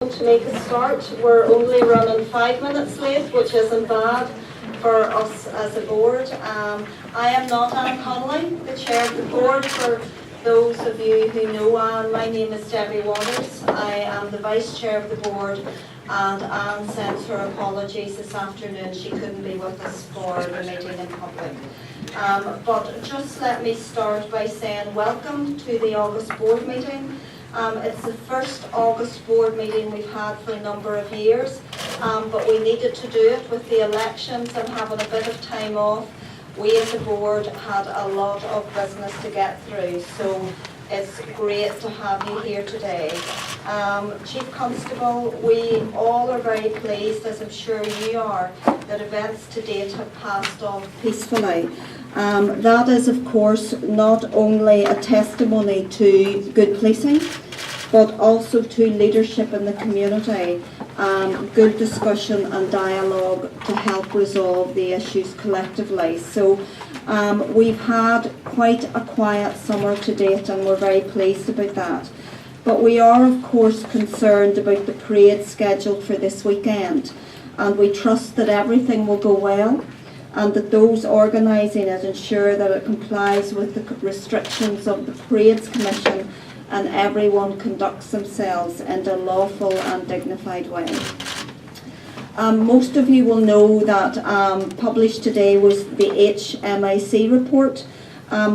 To make a start. We're only running 5 minutes late, which isn't bad for us as a board. I am not Anne Connolly, the chair of the board. For those of you who know Anne, my name is Debbie Waters. I am the vice chair of the board, and Anne sends her apologies this afternoon. She couldn't be with us for the meeting in public. But just let me start by saying welcome to the August board meeting. It's the first August board meeting we've had for a number of years, but we needed to do it with the elections and having a bit of time off. We as a board had a lot of business to get through, so it's great to have you here today. Chief Constable, we all are very pleased, as I'm sure you are, that events to date have passed off peacefully. That is, of course, not only a testimony to good policing, but also to leadership in the community, good discussion and dialogue to help resolve the issues collectively. So we've had quite a quiet summer to date, and we're very pleased about that. But we are, of course, concerned about the parade scheduled for this weekend, and we trust that everything will go well, and that those organising it ensure that it complies with the restrictions of the Parades Commission and everyone conducts themselves in a lawful and dignified way. Most of you will know that published today was the HMIC report.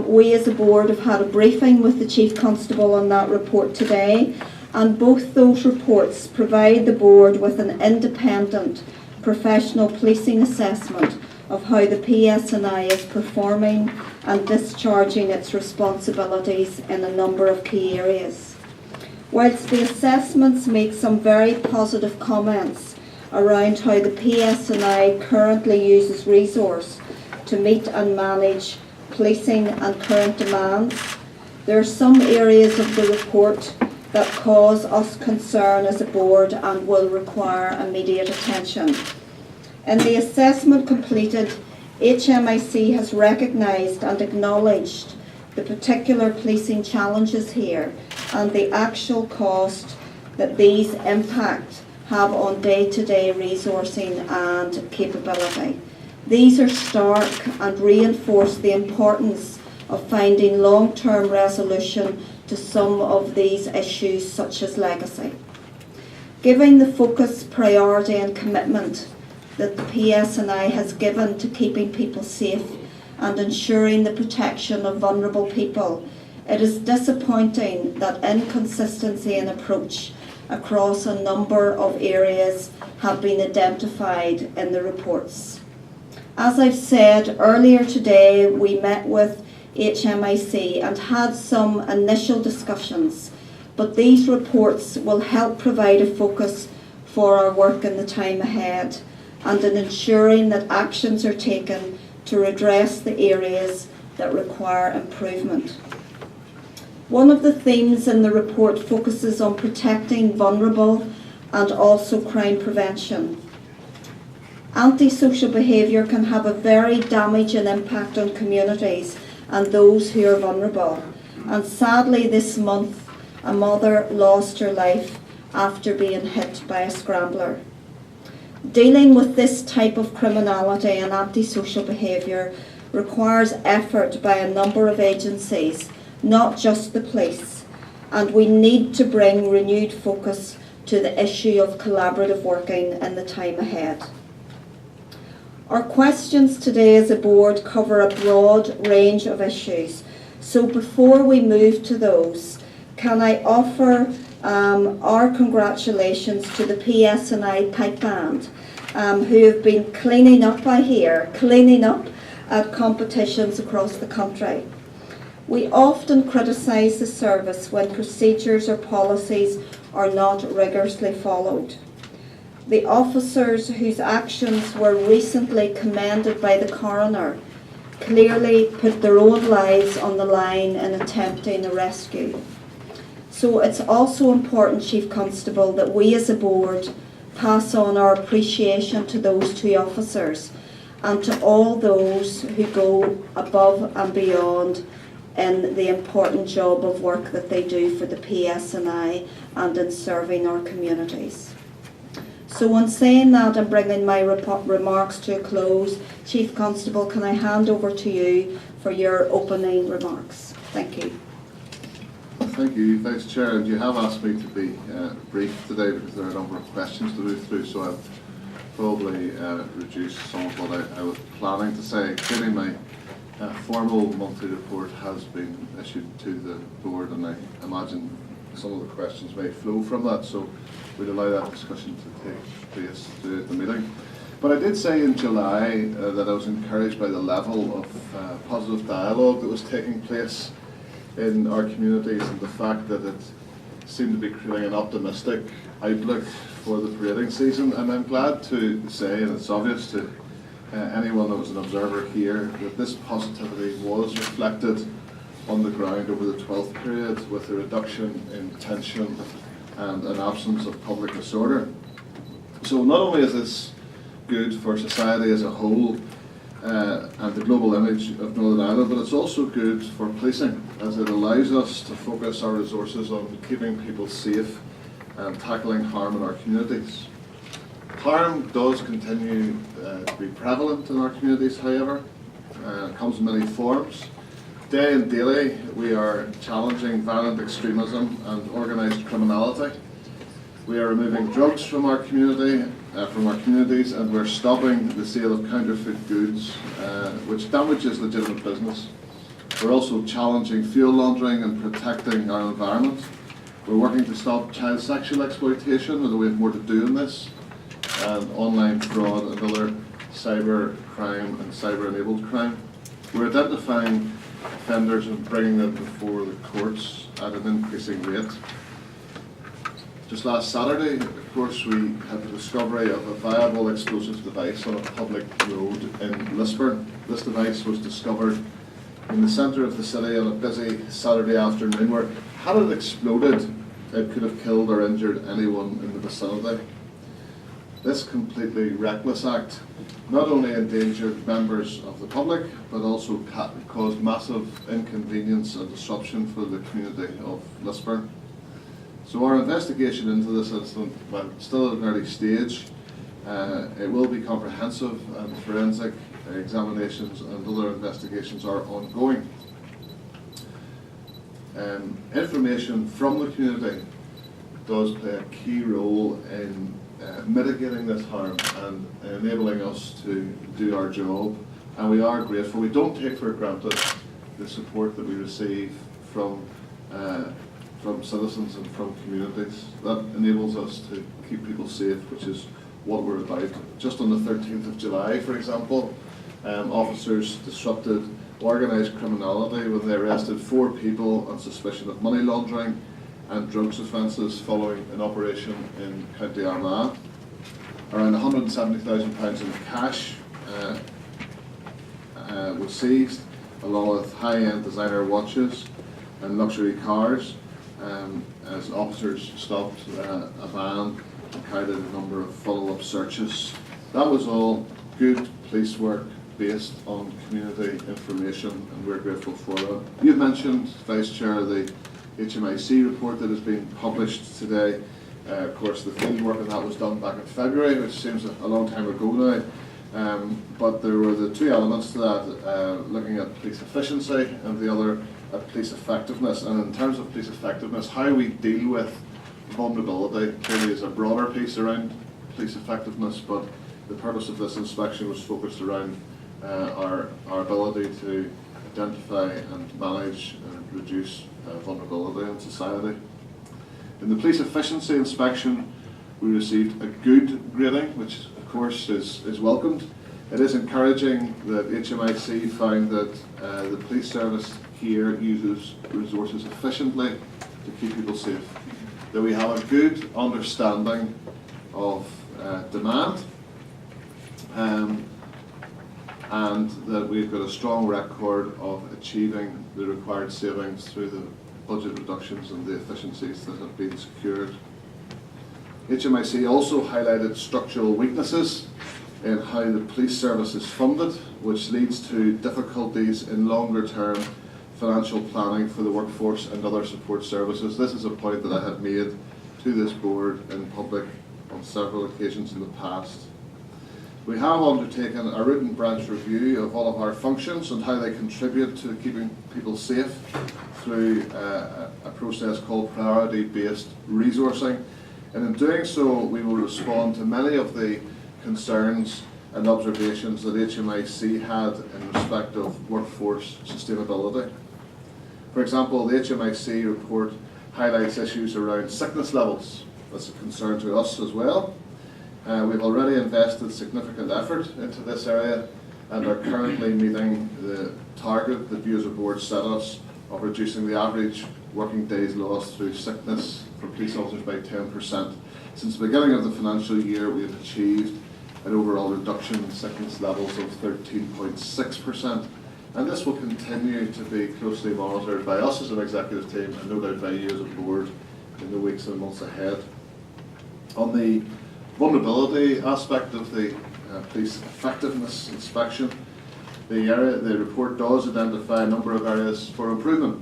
We as a board have had a briefing with the Chief Constable on that report today, and both those reports provide the board with an independent professional policing assessment of how the PSNI is performing and discharging its responsibilities in a number of key areas. Whilst the assessments make some very positive comments around how the PSNI currently uses resource to meet and manage policing and current demands, there are some areas of the report that cause us concern as a board and will require immediate attention. In the assessment completed, HMIC has recognised and acknowledged the particular policing challenges here and the actual cost that these impact have on day-to-day resourcing and capability. These are stark and reinforce the importance of finding long-term resolution to some of these issues, such as legacy. Giving the focus, priority and commitment that the PSNI has given to keeping people safe and ensuring the protection of vulnerable people, it is disappointing that inconsistency in approach across a number of areas have been identified in the reports. As I've said, earlier today we met with HMIC and had some initial discussions, but these reports will help provide a focus for our work in the time ahead, and in ensuring that actions are taken to redress the areas that require improvement. One of the themes in the report focuses on protecting vulnerable and also crime prevention. Antisocial behaviour can have a very damaging impact on communities and those who are vulnerable. And sadly this month, a mother lost her life after being hit by a scrambler. Dealing with this type of criminality and antisocial behaviour requires effort by a number of agencies, not just the police, and we need to bring renewed focus to the issue of collaborative working in the time ahead. Our questions today as a board cover a broad range of issues, so before we move to those, can I offer our congratulations to the PSNI Pipe Band, who have been cleaning up at competitions across the country. We often criticise the service when procedures or policies are not rigorously followed. The officers whose actions were recently commended by the coroner clearly put their own lives on the line in attempting a rescue. So it's also important, Chief Constable, that we as a board pass on our appreciation to those two officers and to all those who go above and beyond in the important job of work that they do for the PSNI and in serving our communities. So in saying that and bringing my remarks to a close, Chief Constable, can I hand over to you for your opening remarks? Thank you. Thank you, Vice Chair. And you have asked me to be brief today because there are a number of questions to move through, so I've probably reduced some of what I was planning to say. Clearly my formal monthly report has been issued to the board, and I imagine some of the questions may flow from that, so we'd allow that discussion to take place throughout the meeting. But I did say in July that I was encouraged by the level of positive dialogue that was taking place in our communities, and the fact that it seemed to be creating an optimistic outlook for the parading season. And I'm glad to say, and it's obvious to anyone that was an observer here, that this positivity was reflected on the ground over the 12th period, with a reduction in tension and an absence of public disorder. So not only is this good for society as a whole and the global image of Northern Ireland, but it's also good for policing, as it allows us to focus our resources on keeping people safe and tackling harm in our communities. Harm does continue to be prevalent in our communities, however. It comes in many forms. Day and daily, we are challenging violent extremism and organised criminality. We are removing drugs from our community, from our communities, and we're stopping the sale of counterfeit goods, which damages legitimate business. We're also challenging fuel laundering and protecting our environment. We're working to stop child sexual exploitation, although we have more to do in this, and online fraud and other cyber crime and cyber-enabled crime. We're identifying offenders and bringing them before the courts at an increasing rate. Just last Saturday, of course, we had the discovery of a viable explosive device on a public road in Lisburn. This device was discovered in the centre of the city on a busy Saturday afternoon, where had it exploded, it could have killed or injured anyone in the vicinity. This completely reckless act not only endangered members of the public, but also caused massive inconvenience and disruption for the community of Lisburn. So our investigation into this incident, while still at an early stage, it will be comprehensive, and forensic examinations and other investigations are ongoing. Information from the community does play a key role in mitigating this harm and enabling us to do our job, and we are grateful. We don't take for granted the support that we receive from citizens and from communities. That enables us to keep people safe, which is what we're about. Just on the 13th of July, for example, officers disrupted organised criminality when they arrested 4 people on suspicion of money laundering and drugs offences following an operation in County Armagh. Around £170,000 in cash was seized, along with high-end designer watches and luxury cars, as officers stopped a van and carried out a number of follow-up searches. That was all good police work based on community information, and we're grateful for that. You mentioned, Vice Chair, the HMIC report that has been published today. Of course, the field work on that was done back in February, which seems a long time ago now. But there were the 2 elements to that, looking at police efficiency and the other at police effectiveness. And in terms of police effectiveness, how we deal with vulnerability clearly is a broader piece around police effectiveness, but the purpose of this inspection was focused around our ability to identify and manage and reduce vulnerability in society. In the police efficiency inspection, we received a good grading, which of course is welcomed. It is encouraging that HMIC found that the police service here uses resources efficiently to keep people safe, that we have a good understanding of demand, and that we've got a strong record of achieving the required savings through the budget reductions and the efficiencies that have been secured. HMIC also highlighted structural weaknesses in how the police service is funded, which leads to difficulties in longer term financial planning for the workforce and other support services. This is a point that I have made to this board in public on several occasions in the past. We have undertaken a root and branch review of all of our functions and how they contribute to keeping people safe through a process called priority-based resourcing. And in doing so, we will respond to many of the concerns and observations that HMIC had in respect of workforce sustainability. For example, the HMIC report highlights issues around sickness levels. That's a concern to us as well. We've already invested significant effort into this area and are currently meeting the target that you as a board set us of reducing the average working days lost through sickness for police officers by 10%. Since the beginning of the financial year, we have achieved an overall reduction in sickness levels of 13.6%. And this will continue to be closely monitored by us as an executive team and no doubt by you as a board in the weeks and months ahead. On the vulnerability aspect of the police effectiveness inspection, the report does identify a number of areas for improvement.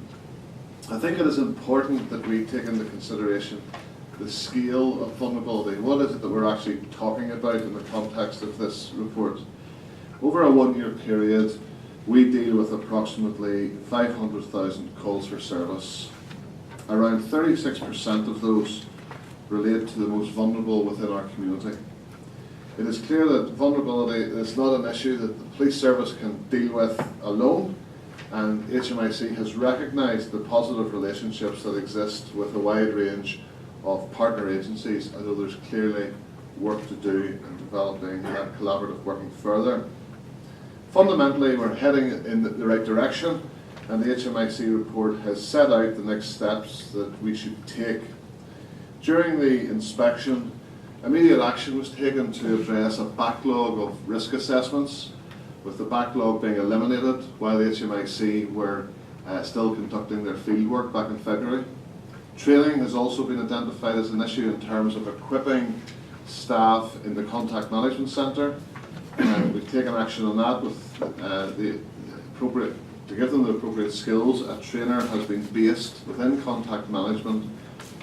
I think it is important that we take into consideration the scale of vulnerability. What is it that we're actually talking about in the context of this report? Over a 1-year period, we deal with approximately 500,000 calls for service. Around 36% of those relate to the most vulnerable within our community. It is clear that vulnerability is not an issue that the police service can deal with alone, and HMIC has recognised the positive relationships that exist with a wide range of partner agencies, although there's clearly work to do in developing that collaborative working further. Fundamentally, we're heading in the right direction, and the HMIC report has set out the next steps that we should take. During the inspection, immediate action was taken to address a backlog of risk assessments, with the backlog being eliminated while the HMIC were still conducting their field work back in February. Training has also been identified as an issue in terms of equipping staff in the contact management centre. We've taken action on that with to give them the appropriate skills. A trainer has been based within contact management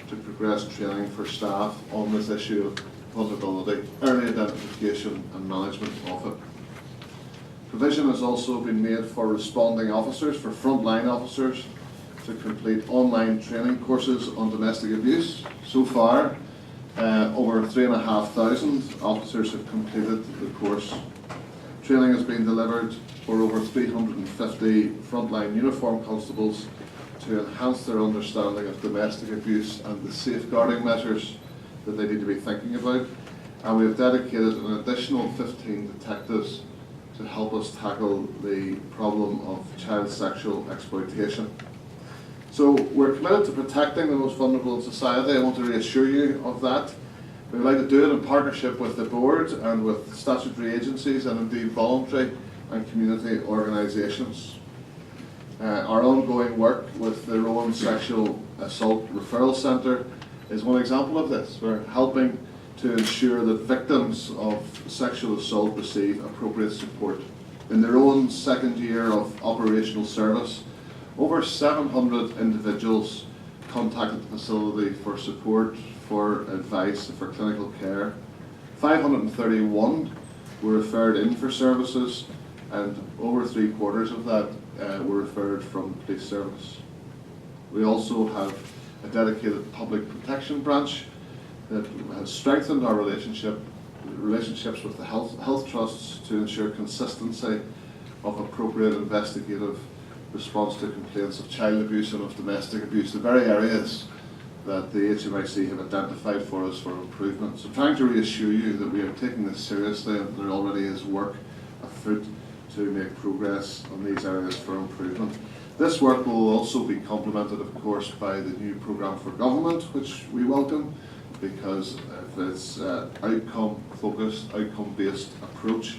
to progress training for staff on this issue of vulnerability, early identification and management of it. Provision has also been made for responding officers, for frontline officers, to complete online training courses on domestic abuse. So far, over 3,500 officers have completed the course. Training has been delivered for over 350 frontline uniformed constables to enhance their understanding of domestic abuse and the safeguarding measures that they need to be thinking about. And we have dedicated an additional 15 detectives to help us tackle the problem of child sexual exploitation. So we're committed to protecting the most vulnerable in society. I want to reassure you of that. We'd like to do it in partnership with the board and with statutory agencies and indeed voluntary and community organisations. Our ongoing work with the Rowan Sexual Assault Referral Centre is one example of this. We're helping to ensure that victims of sexual assault receive appropriate support. In their own second year of operational service, over 700 individuals contacted the facility for support, for advice, for clinical care. 531 were referred in for services, and over 3/4 of that were referred from the police service. We also have a dedicated public protection branch that has strengthened our relationships with the health trusts to ensure consistency of appropriate investigative response to complaints of child abuse and of domestic abuse, the very areas that the HMIC have identified for us for improvement. So trying to reassure you that we are taking this seriously and there already is work afoot to make progress on these areas for improvement. This work will also be complemented, of course, by the new programme for government, which we welcome, because if it's outcome-focused, outcome-based approach,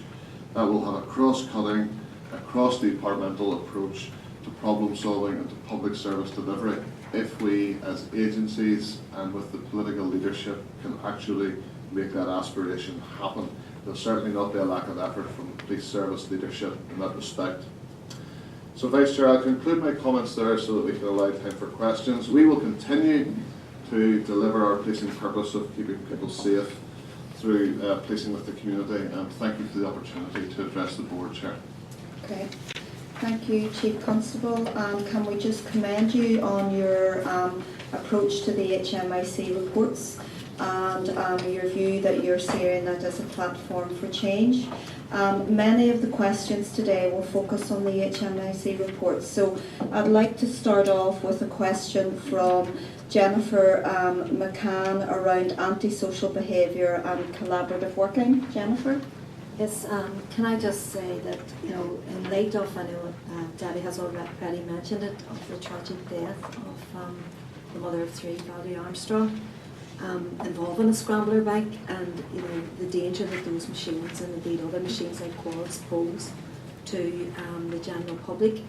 that will have a cross-cutting, a cross-departmental approach to problem solving and to public service delivery. If we as agencies and with the political leadership can actually make that aspiration happen, there'll certainly not be a lack of effort from police service leadership in that respect. So Vice Chair, I'll conclude my comments there so that we can allow time for questions. We will continue to deliver our policing purpose of keeping people safe through policing with the community, and thank you for the opportunity to address the board, Chair. Okay. Thank you, Chief Constable. Can we just commend you on your approach to the HMIC reports and your view that you're seeing that as a platform for change. Many of the questions today will focus on the HMIC reports, so I'd like to start off with a question from Jennifer McCann around antisocial behaviour and collaborative working. Jennifer? Yes, can I just say that, you know, in light of, I know Debbie has already mentioned it, of the tragic death of the mother of three, Valerie Armstrong, involving a scrambler bike, and, you know, the danger that those machines and indeed other machines like quads pose to the general public.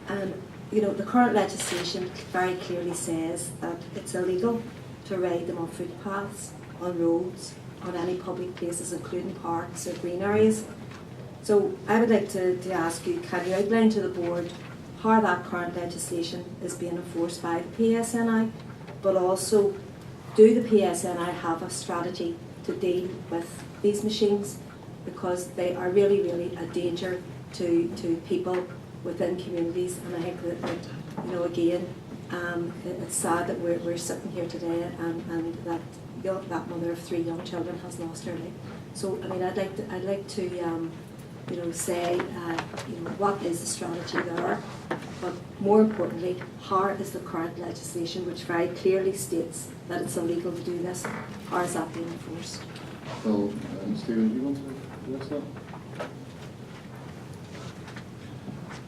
And, you know, the current legislation very clearly says that it's illegal to ride them on footpaths, on roads, on any public places, including parks or green areas. So I would like to ask you, can you outline to the board how that current legislation is being enforced by the PSNI, but also do the PSNI have a strategy to deal with these machines, because they are really, really a danger to people within communities. And I think that you know, again, it's sad that we're sitting here today and that that mother of three young children has lost her life. So I mean, I'd like to you know, say you know, what is the strategy there, but more importantly, how is the current legislation, which very clearly states that it's illegal to do this, how is that being enforced? Well, Stephen, do you want to address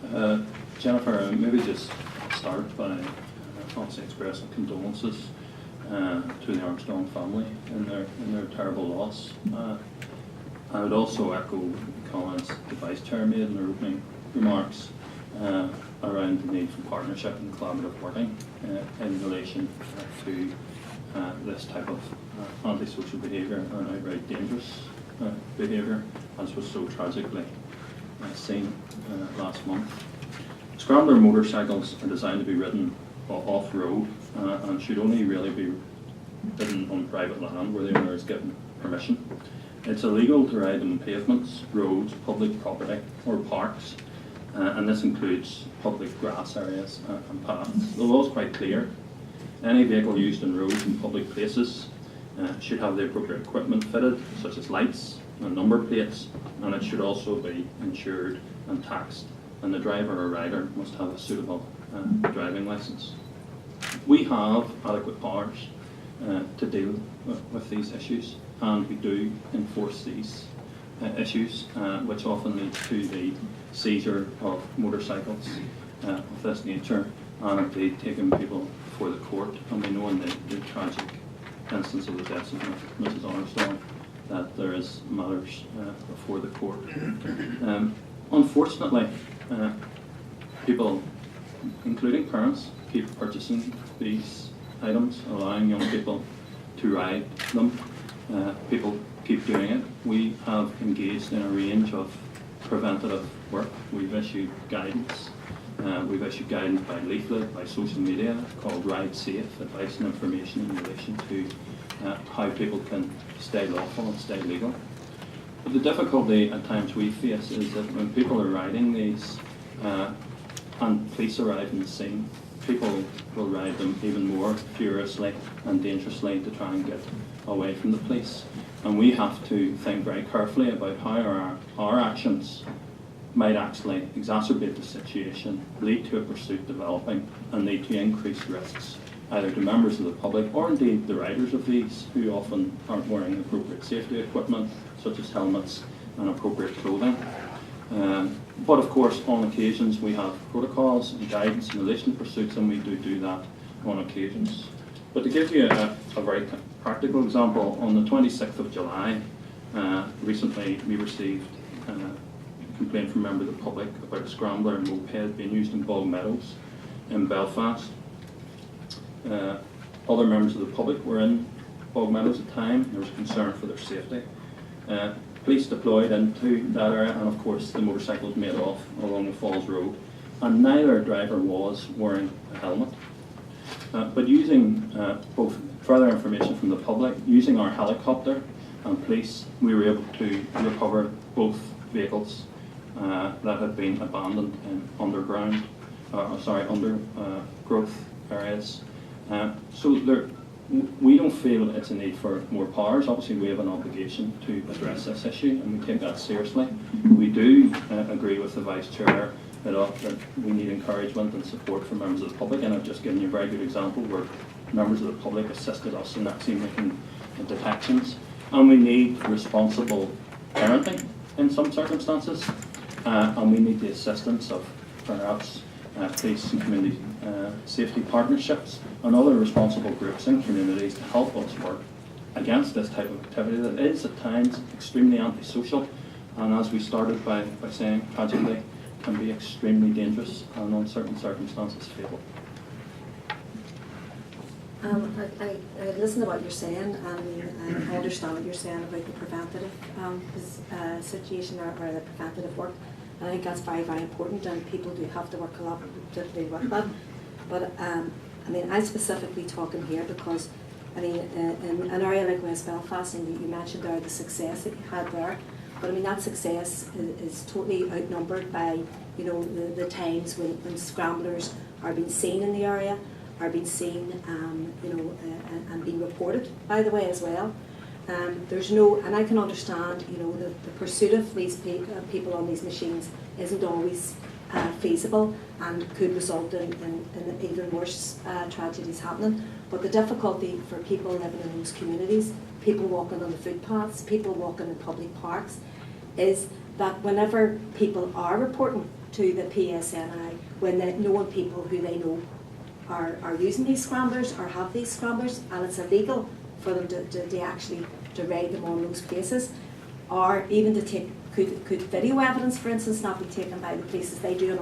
that? Jennifer, maybe just start by obviously expressing condolences to the Armstrong family in their terrible loss. I would also echo the comments the Vice Chair made in her opening remarks around the need for partnership and collaborative working in relation to this type of antisocial behaviour and outright dangerous behaviour, as was so tragically seen last month. Scrambler motorcycles are designed to be ridden off-road and should only really be ridden on private land where the owner is given permission. It's illegal to ride on pavements, roads, public property or parks, and this includes public grass areas and paths. The law is quite clear. Any vehicle used on roads and public places should have the appropriate equipment fitted, such as lights and number plates, and it should also be insured and taxed, and the driver or rider must have a suitable driving licence. We have adequate powers to deal with these issues, and we do enforce these issues, which often leads to the seizure of motorcycles of this nature, and indeed taking people before the court. And we know in the tragic instance of the deaths of Mrs. Armstrong that there is matters before the court. Unfortunately, people, including parents, keep purchasing these items, allowing young people to ride them. People keep doing it. We have engaged in a range of preventative work. We've issued guidance. We've issued guidance by leaflet, by social media, called Ride Safe, advice and information in relation to how people can stay lawful and stay legal. But the difficulty at times we face is that when people are riding these and police arrive in the scene, people will ride them even more furiously and dangerously to try and get away from the police. And we have to think very carefully about how our actions might actually exacerbate the situation, lead to a pursuit developing, and lead to increased risks, either to members of the public or indeed the riders of these, who often aren't wearing appropriate safety equipment, such as helmets and appropriate clothing. But of course, on occasions we have protocols and guidance in relation to pursuits, and we do that on occasions. But to give you a very practical example, on the 26th of July, recently we received a complaint from a member of the public about a scrambler and moped being used in Bog Meadows in Belfast. Other members of the public were in Bog Meadows at the time. There was concern for their safety. Police deployed into that area, and of course the motorcycles made off along the Falls Road. and neither driver was wearing a helmet. But using both further information from the public, using our helicopter and police, we were able to recover both vehicles that had been abandoned in undergrowth areas. So we don't feel it's a need for more powers. Obviously, we have an obligation to address this issue, and we take that seriously. We do agree with the Vice Chair that we need encouragement and support from members of the public, and I've just given you a very good example where members of the public assisted us in actually making detections. And we need responsible parenting in some circumstances, and we need the assistance of perhaps police and community safety partnerships and other responsible groups in communities to help us work against this type of activity that is at times extremely antisocial, and as we started by saying, tragically, can be extremely dangerous and in certain circumstances fatal. I listen to what you're saying, and I understand what you're saying about the preventative situation or the preventative work. And I think that's very, very important, and people do have to work collaboratively with that. But I mean, I'm specifically talking here because, I mean, in an area like West Belfast, and you mentioned there the success that you had there, but I mean that success is totally outnumbered by, you know, the times when scramblers are being seen in the area, are being seen, you know, and being reported, by the way, as well. There's no, and I can understand, you know, the pursuit of these people on these machines isn't always feasible and could result in even worse tragedies happening. But the difficulty for people living in those communities, people walking on the footpaths, people walking in public parks, is that whenever people are reporting to the PSNI, when they're knowing people who they know are using these scramblers or have these scramblers, and it's illegal for them to actually to ride them on those places, or even to take, could video evidence, for instance, not be taken by the police as they do in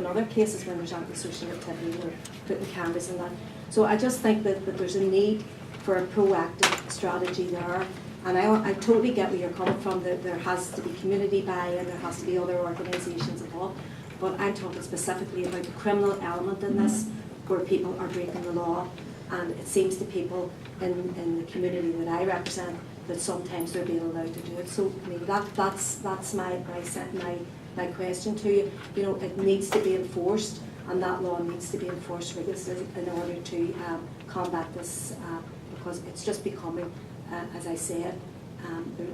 other cases when there's antisocial activity or putting cameras in that. So I just think that there's a need for a proactive strategy there. And I totally get where you're coming from, that there has to be community buy-in, there has to be other organisations involved, but I'm talking specifically about the criminal element in this, where people are breaking the law, and it seems to people in the community that I represent that sometimes they're being allowed to do it. So I mean that's my question to you. You know, it needs to be enforced, and that law needs to be enforced rigorously in order to combat this, because it's just becoming, as I said,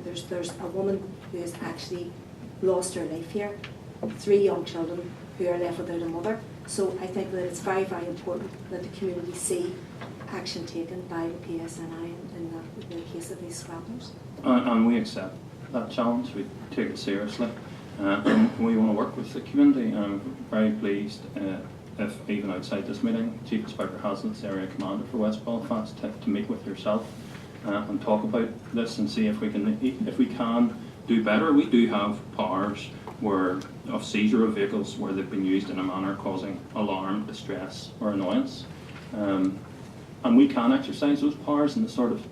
there's a woman who has actually lost her life here, 3 young children who are left without a mother. So I think that it's very, very important that the community see action taken by the PSNI in the case of these scramblers. And we accept that challenge, we take it seriously, and we want to work with the community. I'm very pleased if even outside this meeting, Chief Inspector Hazlitt's area commander for West Belfast to meet with yourself and talk about this and see if we can do better. We do have powers of seizure of vehicles where they've been used in a manner causing alarm, distress or annoyance. And we can exercise those powers in the sort of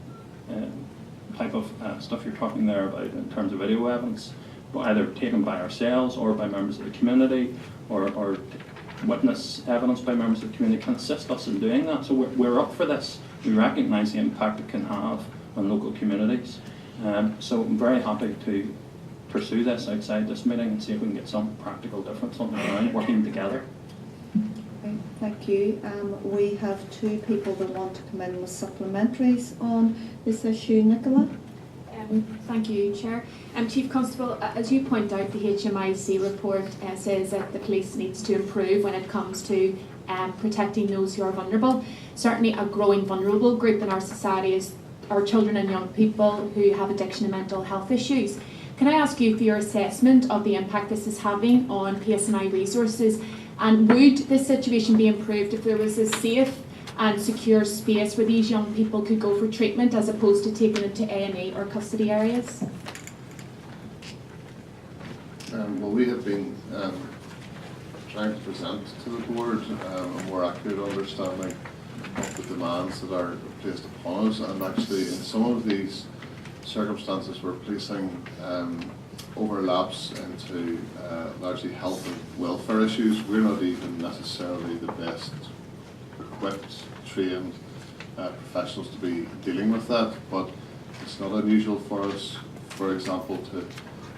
type of stuff you're talking there about in terms of video evidence, either taken by ourselves or by members of the community, or witness evidence by members of the community can assist us in doing that. So we're up for this. We recognise the impact it can have on local communities. So I'm very happy to pursue this outside this meeting and see if we can get some practical difference on the ground, working together. Okay, thank you. We have 2 people that want to come in with supplementaries on this issue. Nicola? Thank you, Chair. Chief Constable, as you point out, the HMIC report says that the police needs to improve when it comes to protecting those who are vulnerable. Certainly a growing vulnerable group in our society is our children and young people who have addiction and mental health issues. Can I ask you for your assessment of the impact this is having on PSNI resources, and would this situation be improved if there was a safe and secure space where these young people could go for treatment as opposed to taken into A&E or custody areas? Well, we have been trying to present to the board a more accurate understanding of the demands that are placed upon us, and actually in some of these circumstances where policing overlaps into largely health and welfare issues. We're not even necessarily the best equipped, trained professionals to be dealing with that, but it's not unusual for us, for example, to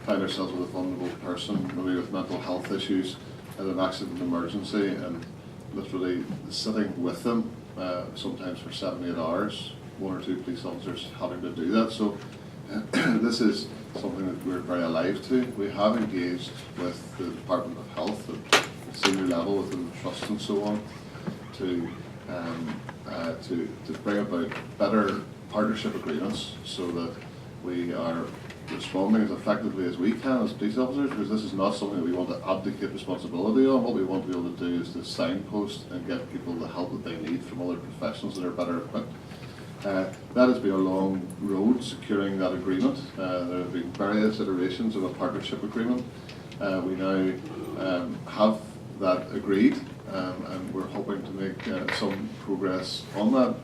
find ourselves with a vulnerable person, maybe with mental health issues, in an accident emergency, and literally sitting with them, sometimes for 7-8 hours, 1 or 2 police officers having to do that. So this is something that we're very alive to. We have engaged with the Department of Health at senior level within the trust and so on to bring about better partnership agreements so that we are responding as effectively as we can as police officers, because this is not something that we want to abdicate responsibility on. What we want to be able to do is to signpost and get people the help that they need from other professionals that are better equipped. That has been a long road securing that agreement. There have been various iterations of a partnership agreement. We now have that agreed, and we're hoping to make some progress on that.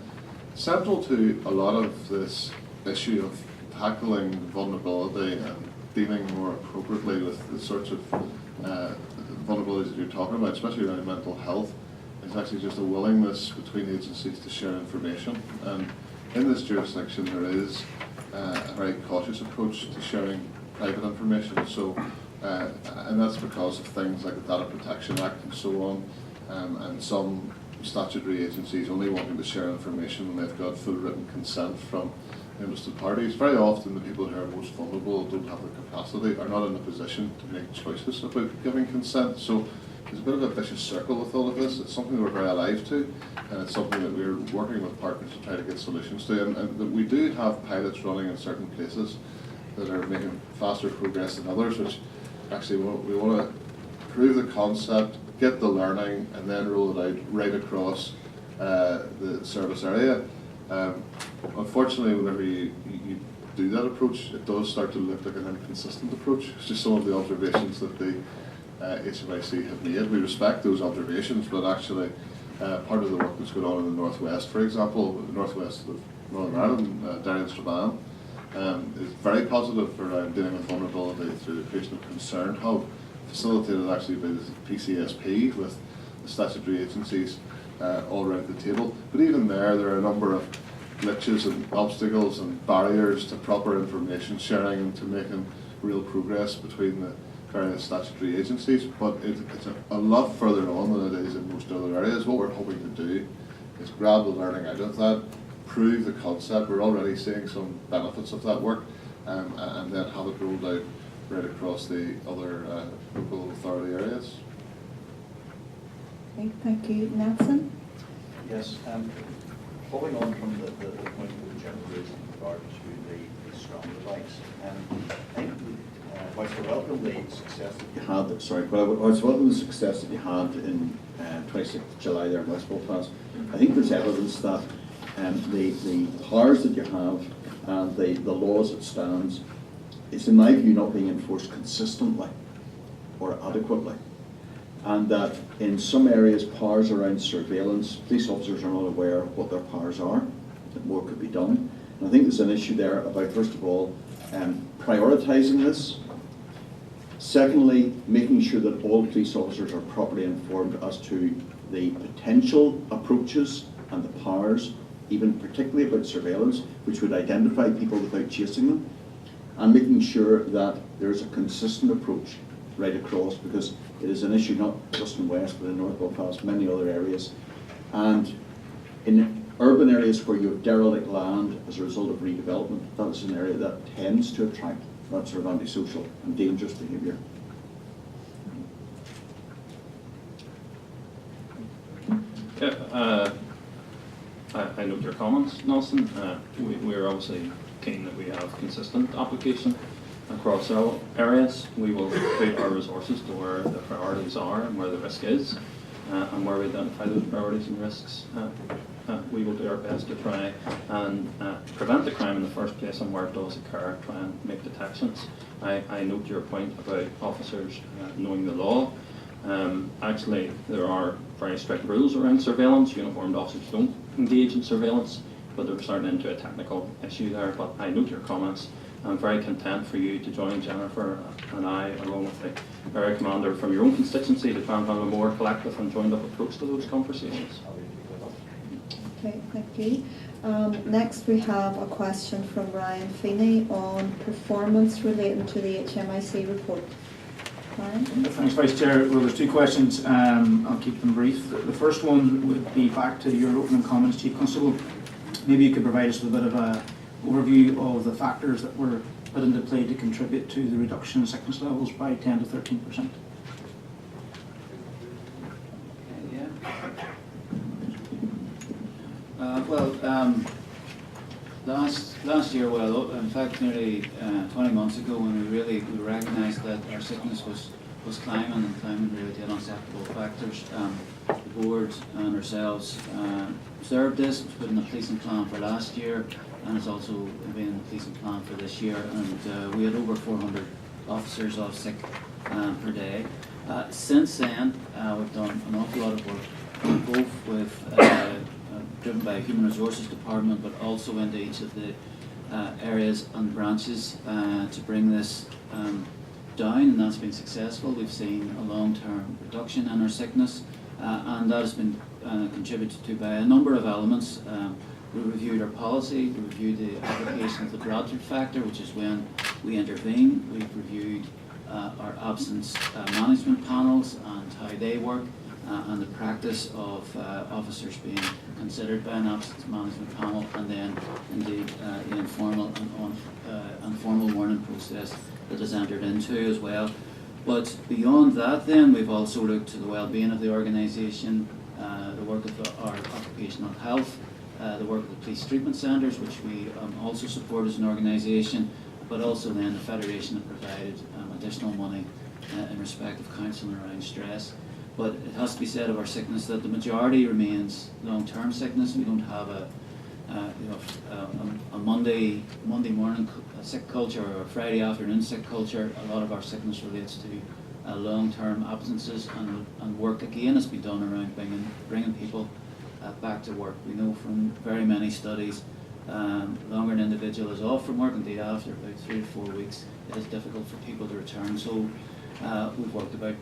Central to a lot of this issue of tackling vulnerability and dealing more appropriately with the sorts of vulnerabilities that you're talking about, especially around mental health, is actually just a willingness between agencies to share information. And in this jurisdiction, there is a very cautious approach to sharing private information. So, and that's because of things like the Data Protection Act and so on, and some statutory agencies only wanting to share information when they've got full written consent from interested parties. Very often the people who are most vulnerable don't have the capacity, are not in a position to make choices about giving consent. So there's a bit of a vicious circle with all of this. It's something we're very alive to, and it's something that we're working with partners to try to get solutions to. And we do have pilots running in certain places that are making faster progress than others, which actually we want to prove the concept, get the learning, and then roll it out right across the service area. Unfortunately, whenever you do that approach, it does start to look like an inconsistent approach. It's just some of the observations that the HMIC have made. We respect those observations, but actually part of the work that's going on in the Northwest, for example, the Northwest of Northern Ireland, Derry and Strabane, is very positive around dealing with vulnerability through the creation of a concern hub, facilitated actually by the PCSP with the statutory agencies all around the table. But even there are a number of glitches and obstacles and barriers to proper information sharing and to making real progress between the various statutory agencies. But it's a lot further on than it is in most other areas. What we're hoping to do is grab the learning out of that, prove the concept. We're already seeing some benefits of that work, and then have it rolled out right across the other local authority areas. Okay, thank you. Nelson? Yes, following on from the point that the General raised in regard to the stronger lights, I think whilst I welcome the success that you had, whilst I welcome the success that you had in 26th of July there in West Belfast, I think there's evidence that the powers that you have and the laws that stands, it's in my view not being enforced consistently or adequately. And that in some areas, powers around surveillance, police officers are not aware of what their powers are, that more could be done. And I think there's an issue there about, first of all, prioritising this. Secondly, making sure that all police officers are properly informed as to the potential approaches and the powers, even particularly about surveillance, which would identify people without chasing them, and making sure that there is a consistent approach right across, because it is an issue not just in West but in North Belfast, many other areas. And in urban areas where you have derelict land as a result of redevelopment, that is an area that tends to attract that sort of antisocial and dangerous behaviour. Yeah, I note your comments, Nelson. We're obviously keen that we have consistent application across our areas. We will put our resources to where the priorities are and where the risk is, and where we identify those priorities and risks. We will do our best to try and prevent the crime in the first place, and where it does occur, try and make detections. I note your point about officers knowing the law. Actually, there are very strict rules around surveillance. Uniformed officers don't engage in surveillance, but they're starting into a technical issue there. But I note your comments, I'm very content for you to join Jennifer and I, along with the area commander from your own constituency, to try and have a more collective and joined up approach to those conversations. Okay, thank you. Next we have a question from Ryan Feeney on performance relating to the HMIC report. Ryan? Thanks, Vice Chair. Well, there's two questions. I'll keep them brief. The first one would be back to your opening comments, Chief Constable. Maybe you could provide us with a bit of an overview of the factors that were put into play to contribute to the reduction in sickness levels by 10 to 13%. Last year, well, in fact, nearly 20 months ago, when we recognised that our sickness was climbing, and climbing really to unacceptable factors, the board and ourselves observed this. It was put in the policing plan for last year, and it's also been in the policing plan for this year. And we had over 400 officers off sick per day. Since then, we've done an awful lot of work, both with driven by Human Resources Department, but also into each of the areas and branches to bring this down, and that's been successful. We've seen a long-term reduction in our sickness, and that has been contributed to by a number of elements. We reviewed our policy, we reviewed the application of the Bradford factor, which is when we intervene. We've reviewed our absence management panels and how they work, and the practice of officers being considered by an absence management panel, and then indeed the informal and formal warning process that is entered into as well. But beyond that, then, we've also looked to the well-being of the organisation, the work of our occupational health, the work of the police treatment centres, which we also support as an organisation, but also then the Federation have provided additional money in respect of counselling around stress. But it has to be said of our sickness that the majority remains long-term sickness. We don't have a Monday morning sick culture or a Friday afternoon sick culture. A lot of our sickness relates to long-term absences, and work again has been done around bringing people back to work. We know from very many studies, longer an individual is off from work, indeed after about 3 to 4 weeks, it is difficult for people to return. So we've worked about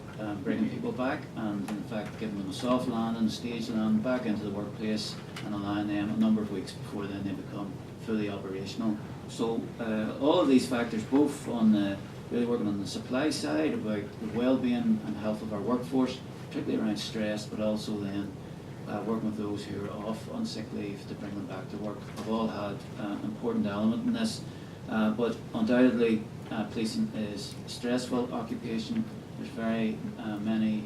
bringing people back, and in fact giving them a soft landing, a stage landing back into the workplace, and allowing them a number of weeks before then they become fully operational. So all of these factors, both on really working on the supply side about the well-being and health of our workforce, particularly around stress, but also then working with those who are off on sick leave to bring them back to work, have all had an important element in this. But undoubtedly, policing is a stressful occupation. There's very many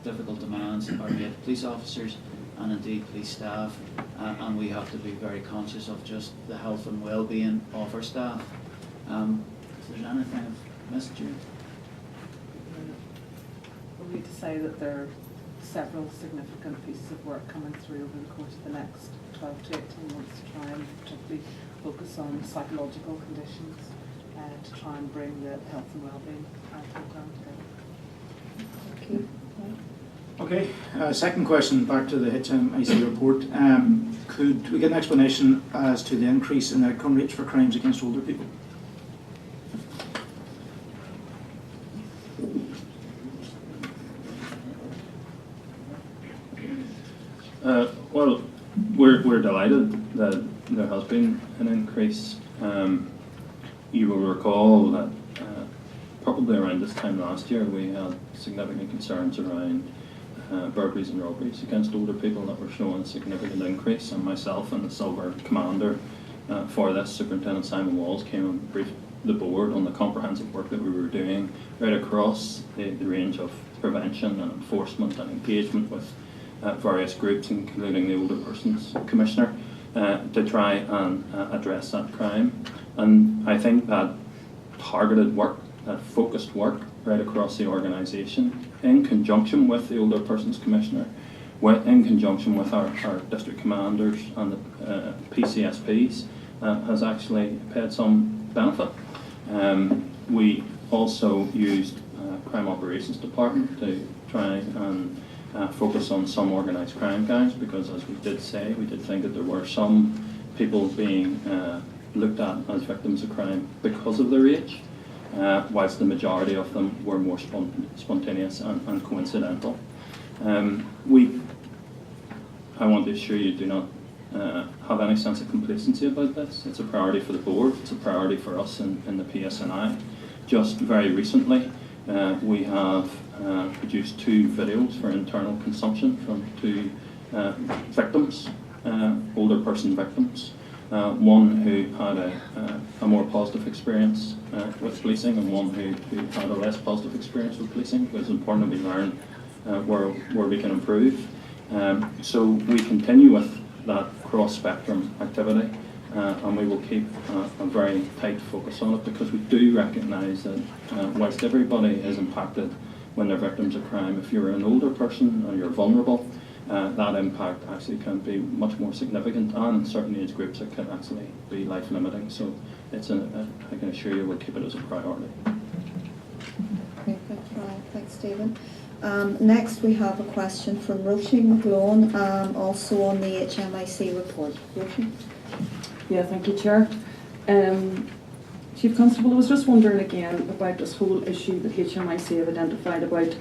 difficult demands are made to police officers and indeed police staff, and we have to be very conscious of just the health and well-being of our staff. If there's anything I've missed you. We need to say that there are several significant pieces of work coming through over the course of the next 12 to 18 months to try and particularly focus on psychological conditions, to try and bring the health and well-being program together. Thank you. Okay, second question back to the HMIC report. Could we get an explanation as to the increase in outcome rates for crimes against older people? Well, we're delighted that there has been an increase. You will recall that probably around this time last year we had significant concerns around burglaries and robberies against older people that were showing a significant increase, and myself and the Silver Commander for this, Superintendent Simon Walls, came and briefed the board on the comprehensive work that we were doing right across the range of prevention and enforcement and engagement with various groups, including the Older Persons Commissioner, to try and address that crime. And I think that targeted work, that focused work right across the organisation, in conjunction with the Older Persons Commissioner, in conjunction with our district commanders and the PCSPs, has actually paid some benefit. We also used Crime Operations Department to try and focus on some organised crime gangs, because as we did say, we did think that there were some people being looked at as victims of crime because of their age, whilst the majority of them were more spontaneous and coincidental. I want to assure you do not have any sense of complacency about this. It's a priority for the board, it's a priority for us in the PSNI. Just very recently, we have produced 2 videos for internal consumption from 2 victims, older person victims. One who had a more positive experience with policing, and one who had a less positive experience with policing. It's important that we learn where we can improve. So we continue with that cross-spectrum activity, and we will keep a very tight focus on it, because we do recognise that whilst everybody is impacted when they're victims of crime, if you're an older person or you're vulnerable, that impact actually can be much more significant, and in certain age groups it can actually be life-limiting. So it's I can assure you we'll keep it as a priority. Okay, thanks, Ryan. Thanks, Stephen. Next, we have a question from Roisin McGlone, also on the HMIC report. Roisin? Yeah, thank you, Chair. Chief Constable, I was just wondering again about this whole issue that HMIC have identified about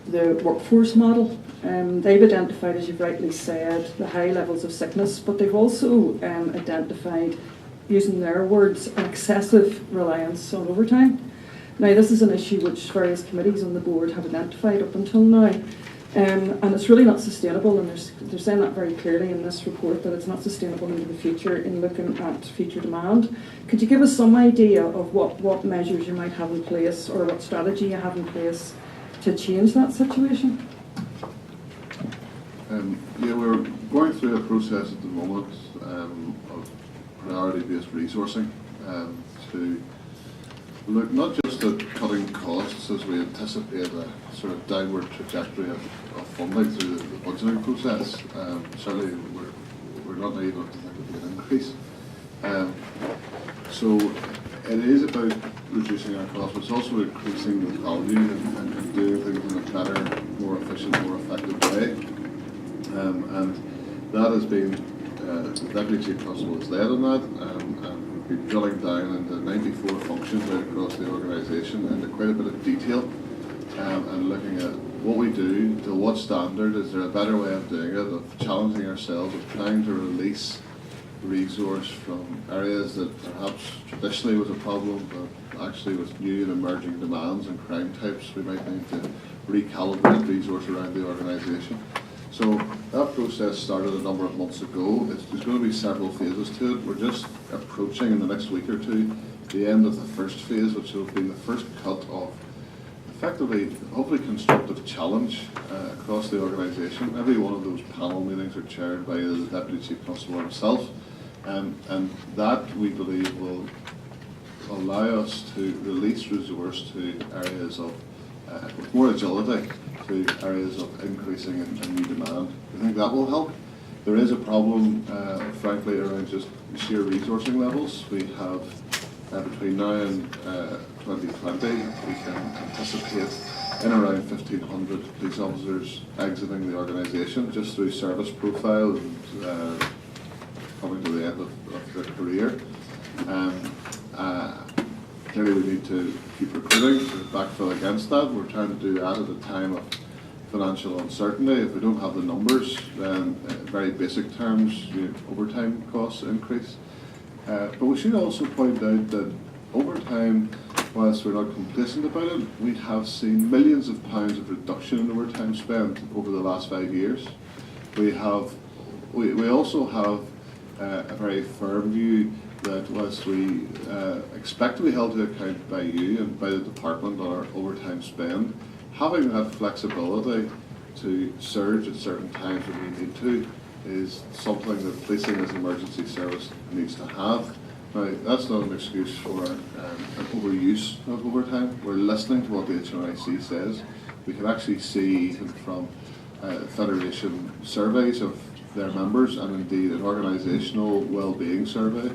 the workforce model. They've identified, as you've rightly said, the high levels of sickness, but they've also identified, using their words, an excessive reliance on overtime. Now, this is an issue which various committees on the board have identified up until now, and it's really not sustainable, and they're saying that very clearly in this report, that it's not sustainable into the future in looking at future demand. Could you give us some idea of what measures you might have in place, or what strategy you have in place to change that situation? Yeah, we're going through a process at the moment of priority-based resourcing to look not just at cutting costs as we anticipate a sort of downward trajectory of funding through the budgeting process. Certainly we're not naive enough to think it will be an increase. So it is about reducing our costs, but it's also increasing the value and doing things in a better, more efficient, more effective way. And that has been, the Deputy Chief Constable has led on that, and we've been drilling down into 94 functions right across the organisation into quite a bit of detail, and looking at what we do, to what standard, is there a better way of doing it, of challenging ourselves, of trying to release resource from areas that perhaps traditionally was a problem, but actually with new and emerging demands and crime types, we might need to recalibrate resource around the organisation. So that process started a number of months ago. There's going to be several phases to it. We're just approaching in the next week or two the end of the first phase, which will be the first cut of effectively, hopefully, constructive challenge across the organisation. Every one of those panel meetings are chaired by the Deputy Chief Constable himself, and that, we believe, will allow us to release resource to areas of with more agility, to areas of increasing and new demand. I think that will help. There is a problem, frankly, around just sheer resourcing levels. We have, between now and 2020, we can anticipate in around 1,500 police officers exiting the organisation just through service profile and coming to the end of their career. Clearly we need to keep recruiting to backfill against that. We're trying to do that at a time of financial uncertainty. If we don't have the numbers, then in very basic terms, overtime costs increase. But we should also point out that overtime, whilst we're not complacent about it, we have seen millions of pounds of reduction in overtime spent over the last 5 years. We also have a very firm view that whilst we expect to be held to account by you and by the department on our overtime spend, having that flexibility to surge at certain times when we need to is something that policing as an emergency service needs to have. Now, that's not an excuse for an overuse of overtime. We're listening to what the HMIC says. We can actually see, even from Federation surveys of their members, and indeed an organisational well-being survey,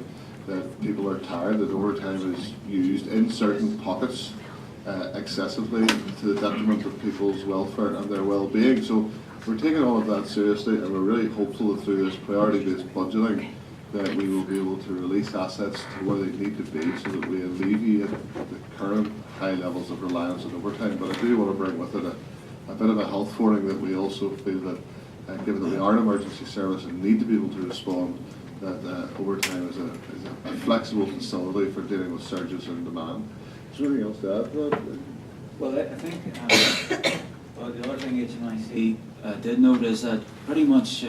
that people are tired that overtime is used in certain pockets excessively to the detriment of people's welfare and their well-being. So we're taking all of that seriously, and we're really hopeful that through this priority-based budgeting that we will be able to release assets to where they need to be so that we alleviate the current high levels of reliance on overtime. But I do want to bring with it a bit of a health warning that we also feel that, given that we are an emergency service and need to be able to respond, that overtime is a flexible facility for dealing with surges in demand. Is there anything else to add to that? Well, I think the other thing HMIC did note is that pretty much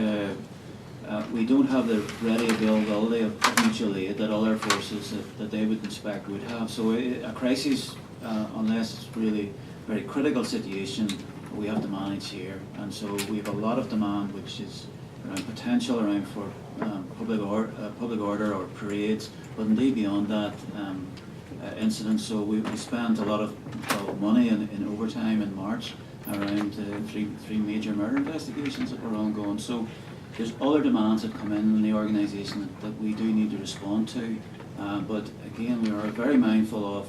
we don't have the ready availability of mutual aid that other forces that they would inspect would have. So a crisis, unless it's really a very critical situation, we have to manage here. And so we have a lot of demand which is around potential around for public order or parades, but indeed beyond that, incidents. So we spent a lot of money in overtime in March around three major murder investigations that were ongoing. So there's other demands that come in the organisation that we do need to respond to. But again, we are very mindful of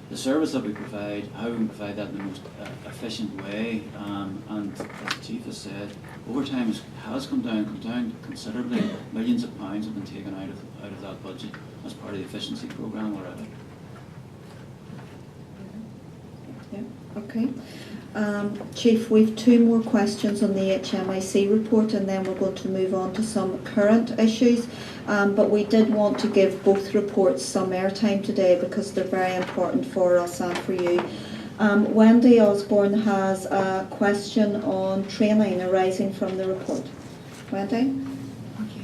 the service that we provide, how we provide that in the most efficient way. And as the Chief has said, overtime has come down considerably. Millions of pounds have been taken out of that budget as part of the efficiency programme already. Yeah, okay. Chief, we've 2 more questions on the HMIC report, and then we're going to move on to some current issues. But we did want to give both reports some airtime today because they're very important for us and for you. Wendy Osborne has a question on training arising from the report. Wendy? Okay.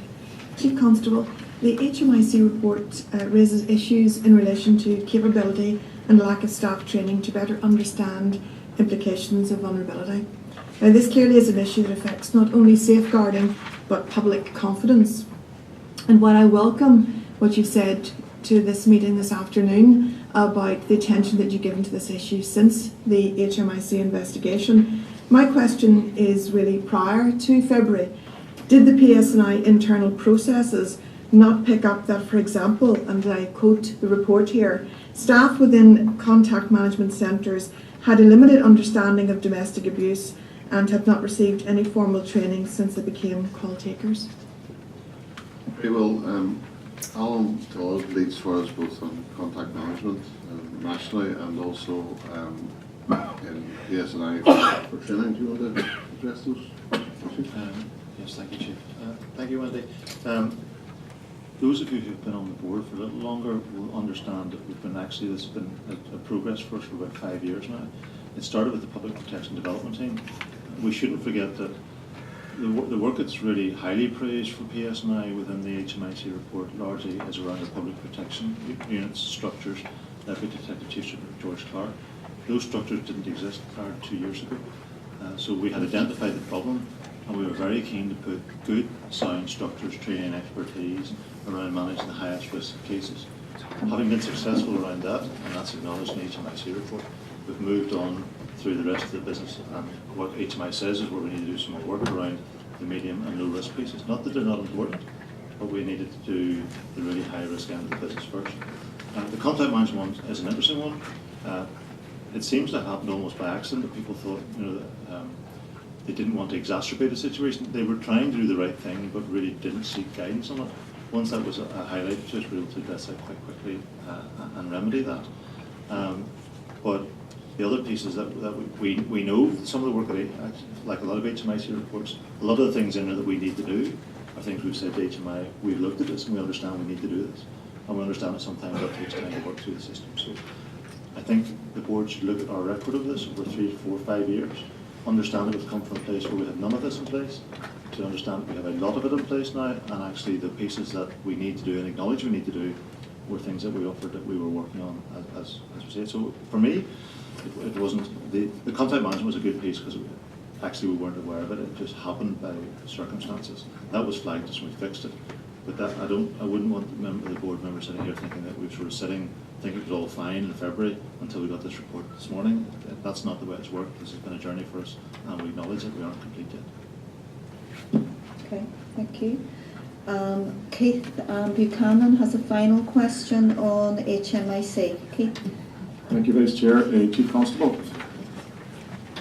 Chief Constable, the HMIC report raises issues in relation to capability and lack of staff training to better understand implications of vulnerability. Now, this clearly is an issue that affects not only safeguarding but public confidence. And while I welcome what you've said to this meeting this afternoon about the attention that you've given to this issue since the HMIC investigation, my question is really prior to February. Did the PSNI internal processes not pick up that, for example, and I quote the report here, staff within contact management centres had a limited understanding of domestic abuse and had not received any formal training since they became call takers? Okay, well, Alan Todd leads for us both on contact management nationally and also in PSNI for training. Do you want to address those issues? Yes, thank you, Chief. Thank you, Wendy. Those of you who've been on the board for a little longer will understand that there's been a progress for us for about 5 years now. It started with the Public Protection Development Team. We shouldn't forget that the work that's really highly praised for PSNI within the HMIC report largely is around the public protection units, structures led by Detective Chief George Clark. Those structures didn't exist prior to 2 years ago. So we had identified the problem, and we were very keen to put good, sound structures, training, expertise around managing the highest risk cases. Having been successful around that, and that's acknowledged in the HMIC report, we've moved on through the rest of the business, and what HMI says is where we need to do some more work around the medium and low risk pieces. Not that they're not important, but we needed to do the really high risk end of the business first. The contact management one is an interesting one. It seems to have happened almost by accident that people thought, that they didn't want to exacerbate the situation. They were trying to do the right thing, but really didn't seek guidance on it. Once that was highlighted to us, we were able to address that quite quickly and remedy that. But the other piece is that we know some of the work that, like a lot of HMIC reports, a lot of the things in there that we need to do are things we've said to HMI, we've looked at this and we understand we need to do this. And we understand that sometimes that takes time to work through the system. So I think the board should look at our record of this over 3, 4, 5 years, understand that we've come from a place where we had none of this in place, to understand that we have a lot of it in place now, and actually the pieces that we need to do and acknowledge we need to do were things that we offered that we were working on, as we say. So for me, it wasn't, the contact management was a good piece because actually we weren't aware of it. It just happened by circumstances. That was flagged as we fixed it. But that I wouldn't want the board members sitting here thinking that we were sort of thinking it was all fine in February until we got this report this morning. That's not the way it's worked. This has been a journey for us, and we acknowledge that we aren't complete yet. Okay, thank you. Keith Buchanan has a final question on HMIC. Keith? Thank you, Vice Chair. Chief Constable,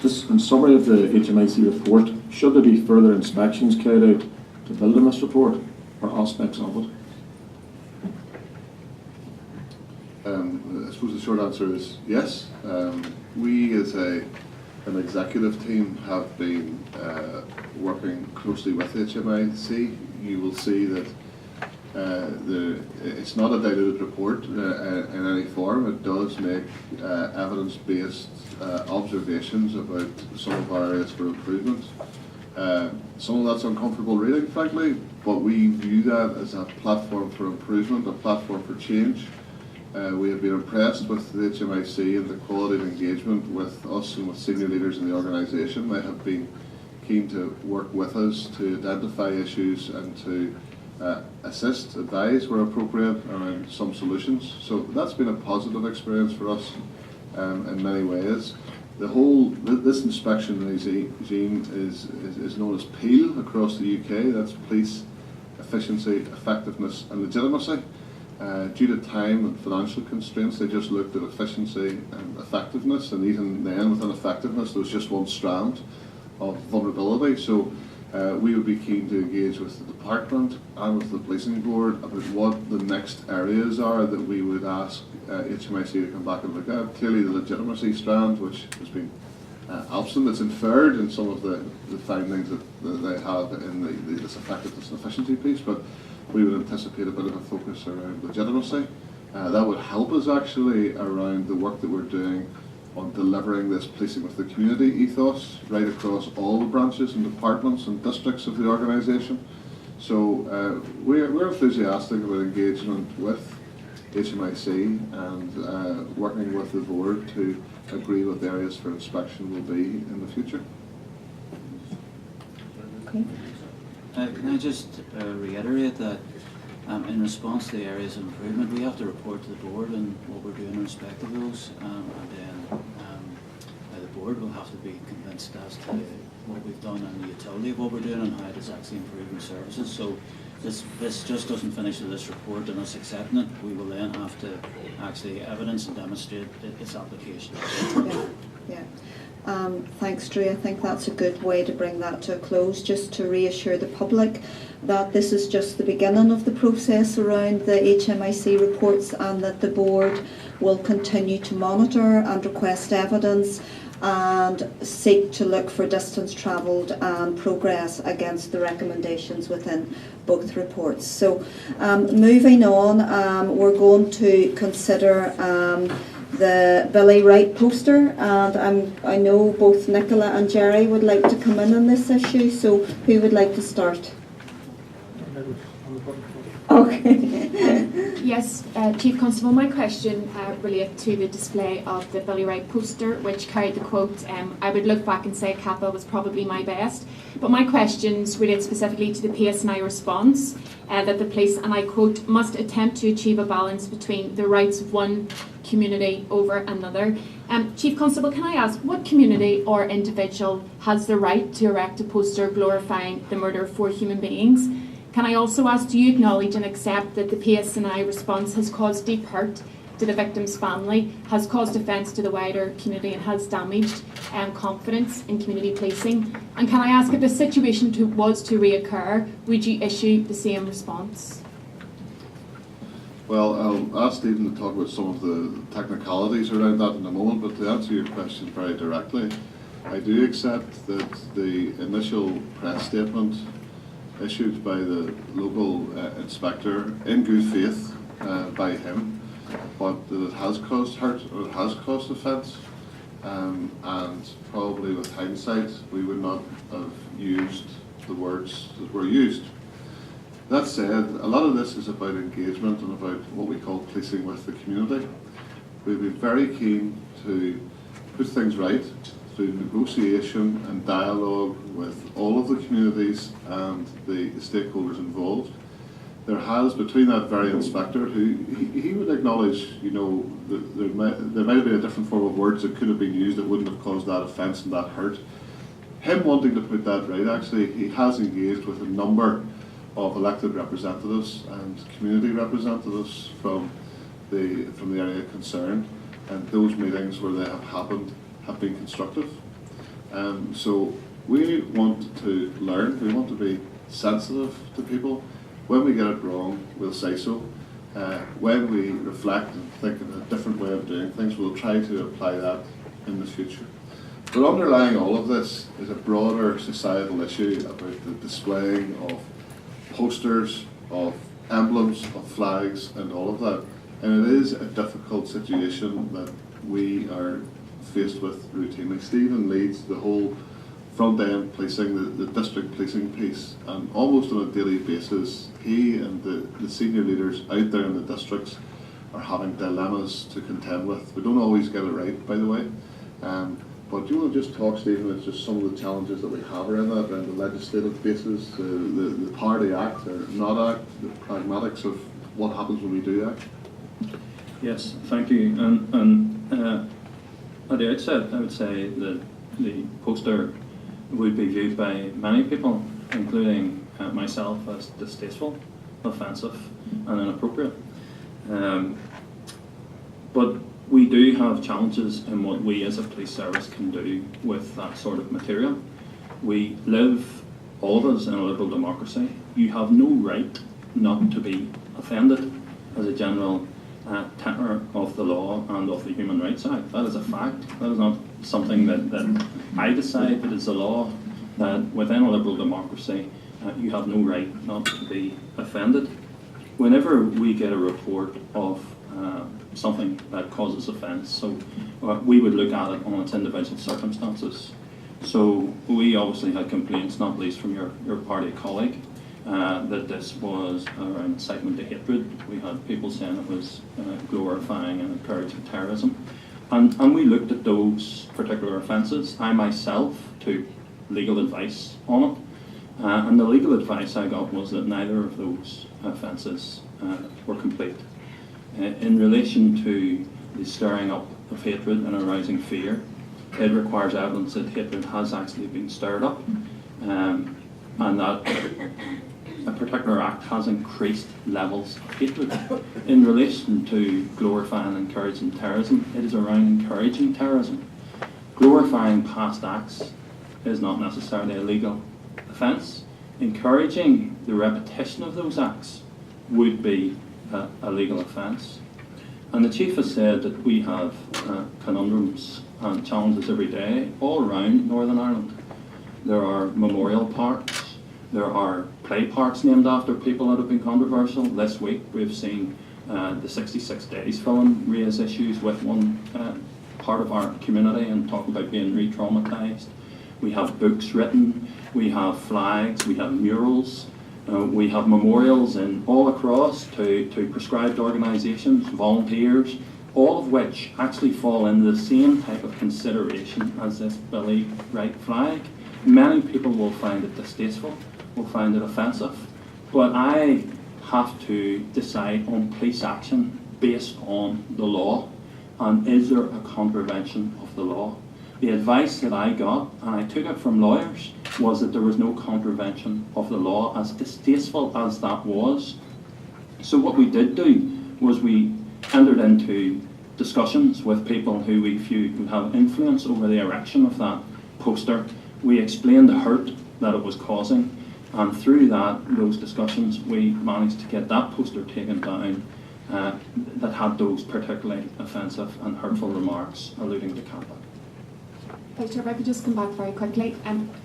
just in summary of the HMIC report, should there be further inspections carried out to build on this report or aspects of it? I suppose the short answer is yes. We as an executive team have been working closely with HMIC. You will see that it's not a diluted report in any form. It does make evidence-based observations about some of our areas for improvement. Some of that's uncomfortable reading, frankly, but we view that as a platform for improvement, a platform for change. We have been impressed with the HMIC and the quality of engagement with us and with senior leaders in the organisation. They have been keen to work with us to identify issues and to assist, advise where appropriate around some solutions. So that's been a positive experience for us in many ways. This inspection regime is known as PEEL across the UK. That's police efficiency, effectiveness and legitimacy. Due to time and financial constraints, they just looked at efficiency and effectiveness, and even then within effectiveness there was just one strand of vulnerability. So we would be keen to engage with the department and with the policing board about what the next areas are that we would ask HMIC to come back and look at. Clearly the legitimacy strand, which has been absent, it's inferred in some of the findings that they have in this effectiveness and efficiency piece, but we would anticipate a bit of a focus around legitimacy. That would help us actually around the work that we're doing on delivering this policing with the community ethos right across all the branches and departments and districts of the organisation. So we're enthusiastic about engagement with HMIC and working with the board to agree what the areas for inspection will be in the future. Okay. Can I just reiterate that in response to the areas of improvement, we have to report to the board on what we're doing in respect of those, and then the board will have to be convinced as to what we've done and the utility of what we're doing and how it is actually improving services. So this just doesn't finish with this report and us accepting it. We will then have to actually evidence and demonstrate its application. Yeah. Thanks, Drew. I think that's a good way to bring that to a close, just to reassure the public that this is just the beginning of the process around the HMIC reports, and that the board will continue to monitor and request evidence and seek to look for distance travelled and progress against the recommendations within both reports. So moving on, we're going to consider the Billy Wright poster, and I know both Nicola and Jerry would like to come in on this issue, so who would like to start? Okay. Yes, Chief Constable, my question relates to the display of the Billy Wright poster, which carried the quote, I would look back and say Kappa was probably my best. But my questions relate specifically to the PSNI response, that the police, and I quote, must attempt to achieve a balance between the rights of one community over another. Chief Constable, can I ask, what community or individual has the right to erect a poster glorifying the murder of 4 human beings? Can I also ask, do you acknowledge and accept that the PSNI response has caused deep hurt to the victim's family, has caused offence to the wider community, and has damaged confidence in community policing? And can I ask, if the situation was to reoccur, would you issue the same response? Well, I'll ask Stephen to talk about some of the technicalities around that in a moment, but to answer your question very directly, I do accept that the initial press statement issued by the local inspector in good faith by him, but that it has caused hurt or it has caused offence, and probably with hindsight we would not have used the words that were used. That said, a lot of this is about engagement and about what we call policing with the community. We'd be very keen to put things right through negotiation and dialogue with all of the communities and the stakeholders involved. There has, between that very inspector, who he would acknowledge, you know, that there might have been a different form of words that could have been used that wouldn't have caused that offence and that hurt. Him wanting to put that right, actually, he has engaged with a number of elected representatives and community representatives from the area concerned, and those meetings where they have happened have been constructive. So we want to learn, we want to be sensitive to people. When we get it wrong, we'll say so. when we reflect and think of a different way of doing things, we'll try to apply that in the future. But underlying all of this is a broader societal issue about the displaying of posters, of emblems, of flags, and all of that. And it is a difficult situation that we are faced with routinely. Stephen leads the whole front-end policing, the district policing piece, and almost on a daily basis, he and the senior leaders out there in the districts are having dilemmas to contend with. We don't always get it right, by the way. But do you want to just talk, Stephen, about just some of the challenges that we have around that, around the legislative basis, the power to act or not act, the pragmatics of what happens when we do act? Yes, thank you. And at the outset, I would say that the poster would be viewed by many people, including myself, as distasteful, offensive, and inappropriate. But we do have challenges in what we as a police service can do with that sort of material. We live, all of us, in a liberal democracy. You have no right not to be offended as a general tenor of the law and of the Human Rights Act. That is a fact. That is not something that I decide, but it's a law that within a liberal democracy you have no right not to be offended. Whenever we get a report of something that causes offence, so we would look at it on its individual circumstances. So we obviously had complaints, not least from your party colleague, that this was around incitement to hatred. We had people saying it was glorifying and encouraging terrorism. And we looked at those particular offences. I myself took legal advice on it. And the legal advice I got was that neither of those offences were complete. In relation to the stirring up of hatred and arousing fear, it requires evidence that hatred has actually been stirred up, and that a particular act has increased levels of hatred. In relation to glorifying and encouraging terrorism, it is around encouraging terrorism. Glorifying past acts is not necessarily a legal offence. Encouraging the repetition of those acts would be a legal offence. And the Chief has said that we have conundrums and challenges every day all around Northern Ireland. There are memorial parks, there are play parks named after people that have been controversial. This week we've seen the 66 Days film raise issues with one part of our community and talk about being re-traumatised. We have books written, we have flags, we have murals, we have memorials in all across to prescribed organisations, volunteers, all of which actually fall into the same type of consideration as this Billy Wright flag. Many people will find it distasteful, will find it offensive, but I have to decide on police action based on the law, and is there a contravention of the law? The advice that I got, and I took it from lawyers, was that there was no contravention of the law, as distasteful as that was. So what we did do was we entered into discussions with people who we viewed would have influence over the erection of that poster. We explained the hurt that it was causing, and through those discussions we managed to get that poster taken down that had those particularly offensive and hurtful remarks alluding to Catholic. Chair, if I could just come back very quickly.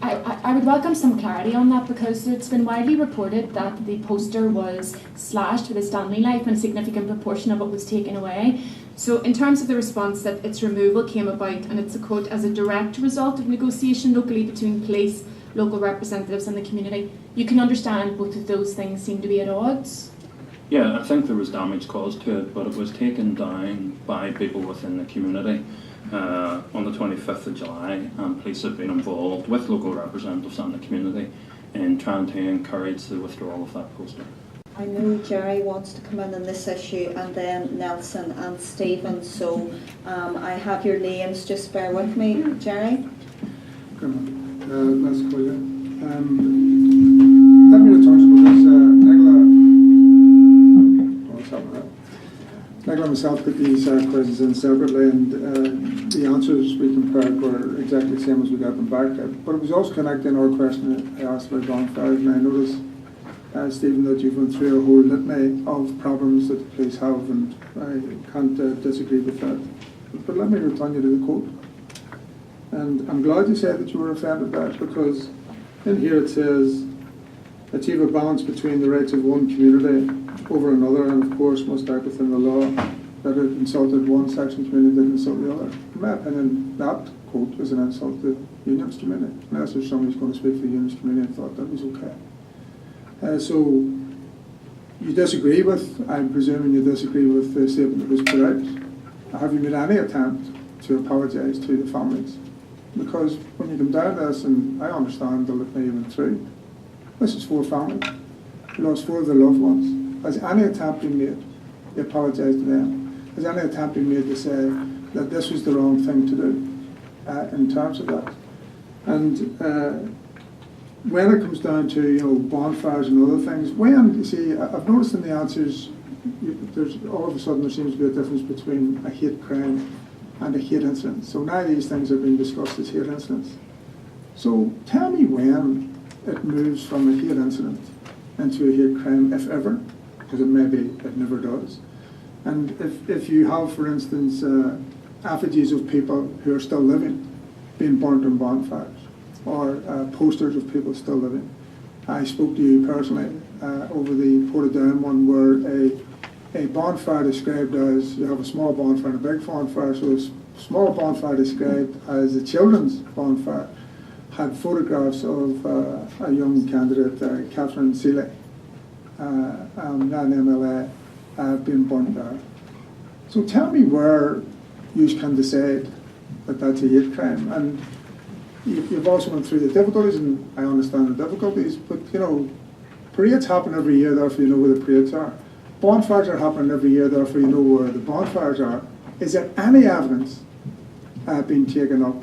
I would welcome some clarity on that, because it's been widely reported that the poster was slashed with a Stanley knife and a significant proportion of it was taken away. So in terms of the response that its removal came about, and it's a quote, as a direct result of negotiation locally between police, local representatives and the community, you can understand both of those things seem to be at odds. Yeah, I think there was damage caused to it, but it was taken down by people within the community on the 25th of July, and police have been involved with local representatives and the community in trying to encourage the withdrawal of that poster. I know Jerry wants to come in on this issue, and then Nelson and Stephen, so I have your names, just bear with me. Jerry? That's cool, yeah. Let me return to this. Nicola and myself put these questions in separately, and the answers we compared were exactly the same as we got them back. But it was also connecting our question I asked about Gone Five, and I noticed Stephen, that you've went through a whole litany of problems that the police have, and I can't disagree with that. But let me return you to the quote. And I'm glad you said that you were offended by it, because in here it says, achieve a balance between the rights of one community over another, and of course must act within the law. That it insulted one section community didn't insult the other. In my opinion, that quote is an insult to the unionist community, unless there's somebody who's going to speak for the unionist community and thought that was okay. So you disagree with, I'm presuming you disagree with the statement that was put out. Have you made any attempt to apologise to the families? Because when you come down to this, and I understand the litany you went through, this is 4 families. We lost 4 of their loved ones. Has any attempt been made to apologise to them? Has any attempt been made to say that this was the wrong thing to do in terms of that? And when it comes down to bonfires and other things, you see, I've noticed in the answers, there's all of a sudden there seems to be a difference between a hate crime and a hate incident. So now these things are being discussed as hate incidents. So tell me when it moves from a hate incident into a hate crime, if ever, because it never does. And if you have, for instance, effigies of people who are still living being burnt on bonfires, or posters of people still living. I spoke to you personally over the Portadown one, where a bonfire described as, you have a small bonfire and a big bonfire, so a small bonfire described as a children's bonfire had photographs of a young candidate, Catherine Seeley, now an MLA, being burnt there. So tell me where you can decide that that's a hate crime. And you've also went through the difficulties, and I understand the difficulties, but parades happen every year, therefore you know where the parades are. Bonfires are happening every year, therefore you know where the bonfires are. Is there any evidence being taken up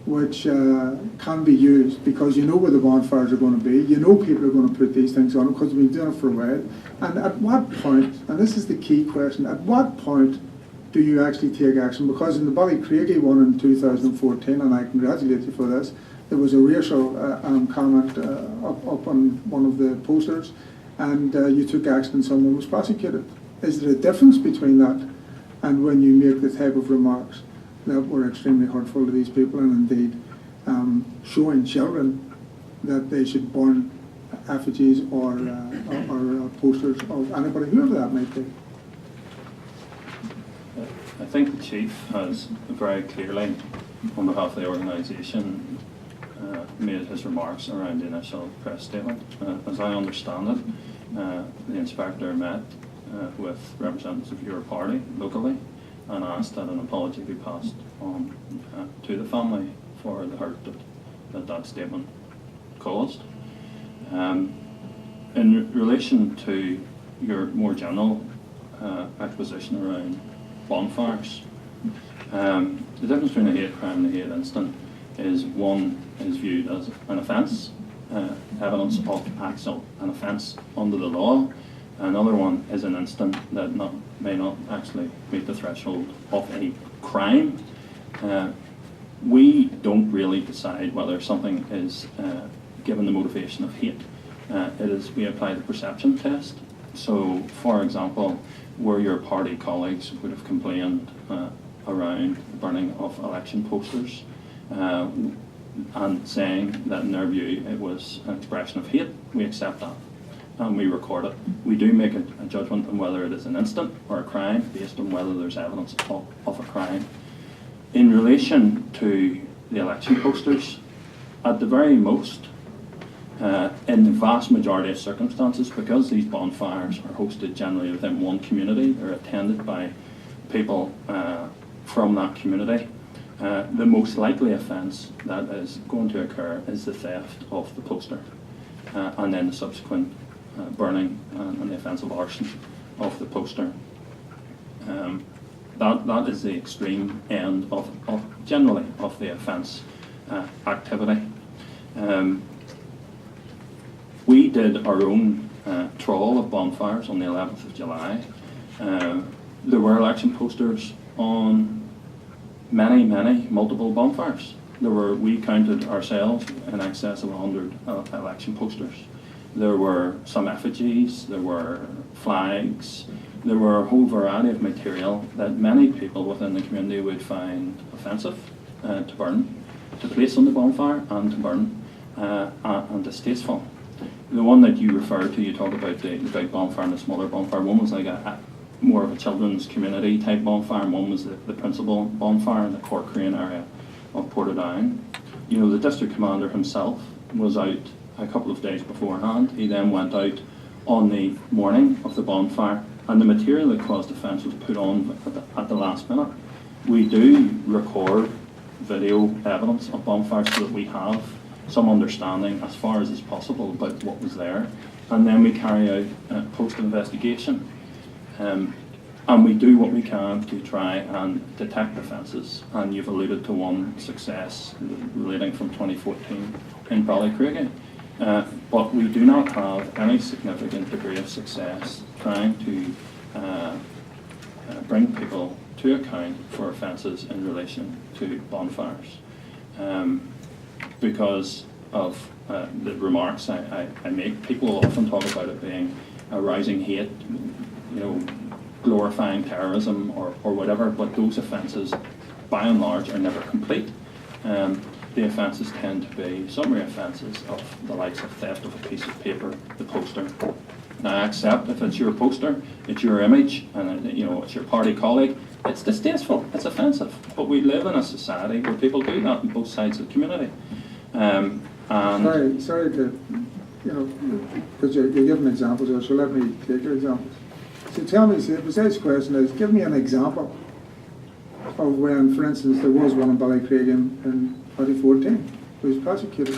which can be used, because you know where the bonfires are going to be, you know people are going to put these things on because we've been doing it for a while, and at what point, and this is the key question, at what point do you actually take action? Because in the Ballycraigie one in 2014, and I congratulate you for this, there was a racial comment up on one of the posters, and you took action and someone was prosecuted. Is there a difference between that and when you make the type of remarks that were extremely hurtful to these people, and indeed showing children that they should burn effigies or posters of anybody, whoever that might be? I think the Chief has very clearly, on behalf of the organisation, made his remarks around the initial press statement. As I understand it, the inspector met with representatives of your party locally and asked that an apology be passed on to the family for the hurt that statement caused. In relation to your more general exposition around bonfires, the difference between a hate crime and a hate incident is one is viewed as an offence, evidence of an offence under the law. Another one is an incident that may not actually meet the threshold of a crime. We don't really decide whether something is given the motivation of hate. We apply the perception test. So, for example, where your party colleagues would have complained around the burning of election posters and saying that in their view it was an expression of hate, we accept that and we record it. We do make a judgment on whether it is an incident or a crime based on whether there's evidence of a crime. In relation to the election posters, at the very most, in the vast majority of circumstances, because these bonfires are hosted generally within one community, they're attended by people from that community, the most likely offence that is going to occur is the theft of the poster and then the subsequent burning and the offence of arson of the poster. That is the extreme end of generally of the offence activity. We did our own trawl of bonfires on the 11th of July. There were election posters on multiple bonfires. We counted ourselves in excess of 100 election posters. There were some effigies, there were flags, there were a whole variety of material that many people within the community would find offensive to burn, to place on the bonfire and to burn, and distasteful. The one that you referred to, you talk about the big bonfire and the smaller bonfire. One was like more of a children's community type bonfire, and one was the principal bonfire in the Cork-Crane area of Portadown. You know, the district commander himself was out a couple of days beforehand. He then went out on the morning of the bonfire, and the material that caused offence was put on at the last minute. We do record video evidence of bonfires so that we have some understanding as far as is possible about what was there, and then we carry out a post-investigation. And we do what we can to try and detect offences, and you've alluded to one success relating from 2014 in Ballycraigie. But we do not have any significant degree of success trying to bring people to account for offences in relation to bonfires. Because of the remarks I make, people often talk about it being arousing hate, you know, glorifying terrorism or whatever, but those offences, by and large, are never complete. The offences tend to be summary offences of the likes of theft of a piece of paper, the poster. Now, I accept if it's your poster, it's your image, and you know it's your party colleague, it's distasteful, it's offensive. But we live in a society where people do that on both sides of the community. Sorry to, you know, because you're giving examples here, so let me take your examples. So tell me, the precise question is, give me an example of when, for instance, there was one in Ballycraigie in 2014, who was prosecuted.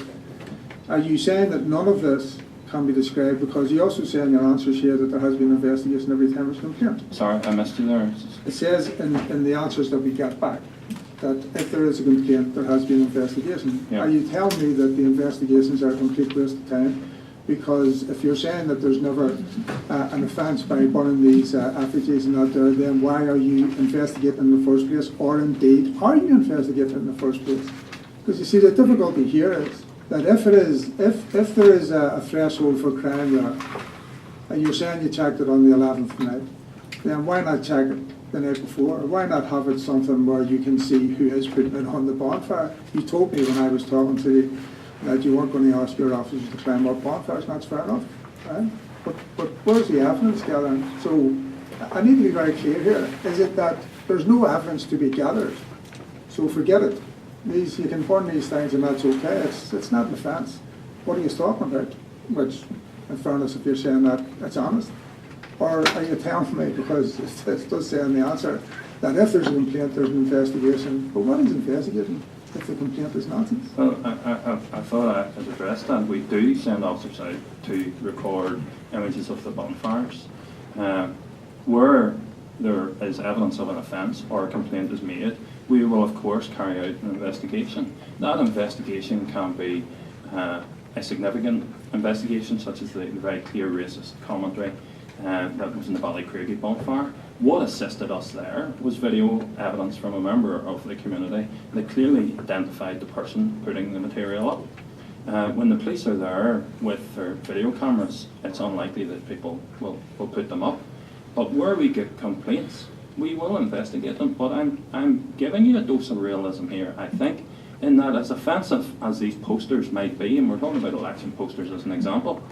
Are you saying that none of this can be described, because you also say in your answers here that there has been an investigation every time there's a complaint? Sorry, I missed you there. It says in the answers that we get back that if there is a complaint, there has been an investigation. Yeah. Are you telling me that the investigations are a complete waste of time? Because if you're saying that there's never an offence by burning these effigies and that there, then why are you investigating in the first place? Or indeed, are you investigating in the first place? Because you see, the difficulty here is that if there is a threshold for crime there, and you're saying you checked it on the 11th night, then why not check it the night before? Or why not have it something where you can see who is putting it on the bonfire? You told me when I was talking to you that you weren't going to ask your officers to climb up bonfires, and that's fair enough, right? But where's the evidence gathering? So I need to be very clear here. Is it that there's no evidence to be gathered? So forget it. You can burn these things and that's okay. It's not an offence. What are you talking about? Which, in fairness, if you're saying that, it's honest. Or are you telling me, because it does say in the answer, that if there's a complaint, there's an investigation. But what is investigating if the complaint is nonsense? Well, I thought I had addressed that. We do send officers out to record images of the bonfires. Where there is evidence of an offence or a complaint is made, we will of course carry out an investigation. That investigation can be a significant investigation, such as the very clear racist commentary that was in the Ballycraigie bonfire. What assisted us there was video evidence from a member of the community that clearly identified the person putting the material up. When the police are there with their video cameras, it's unlikely that people will put them up. But where we get complaints, we will investigate them. But I'm giving you a dose of realism here, I think, in that as offensive as these posters might be, and we're talking about election posters as an example,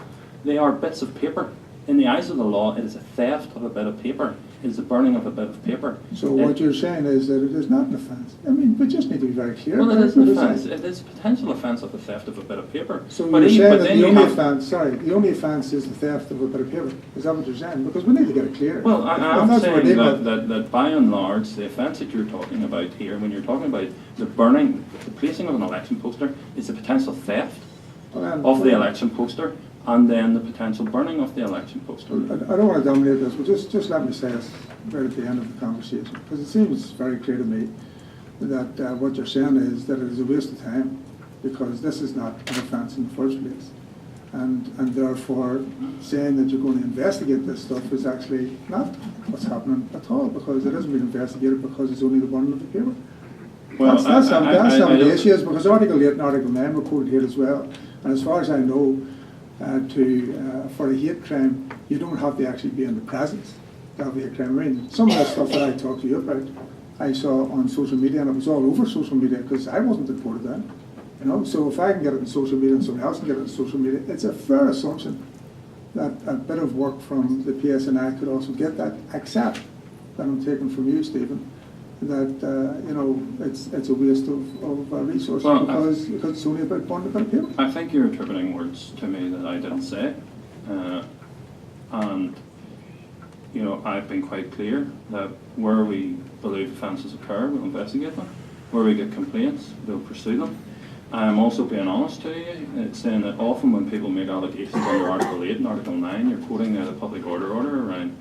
they are bits of paper. In the eyes of the law, it is a theft of a bit of paper. It is the burning of a bit of paper. So what you're saying is that it is not an offence. I mean, we just need to be very clear. Well, it is an offence. It is a potential offence of the theft of a bit of paper. So you're saying that the only offence is the theft of a bit of paper. Is that what you're saying? Because we need to get it clear. Well, I'm saying that by and large, the offence that you're talking about here, when you're talking about the burning, the placing of an election poster, is the potential theft of the election poster, and then the potential burning of the election poster. I don't want to dominate this, but just let me say this right at the end of the conversation, because it seems very clear to me that what you're saying is that it is a waste of time, because this is not an offence in the first place. And therefore, saying that you're going to investigate this stuff is actually not what's happening at all, because it hasn't been investigated because it's only the burning of the paper. Well, that's some of the issues, because Article 8 and Article 9 were quoted here as well. And as far as I know, for a hate crime, you don't have to actually be in the presence to have a hate crime. I mean, some of the stuff that I talked to you about, I saw on social media, and it was all over social media because I wasn't reported then. You know, so if I can get it in social media and somebody else can get it in social media, it's a fair assumption that a bit of work from the PSNI could also get that, except that I'm taking from you, Stephen, that you know, it's a waste of resources because it's only about bond a bit of paper. I think you're attributing words to me that I didn't say, and you know, I've been quite clear that where we believe offences occur, we'll investigate them. Where we get complaints, we'll pursue them. I'm also being honest to you, it's saying that often when people make allegations under Article 8 and Article 9, you're quoting the public order around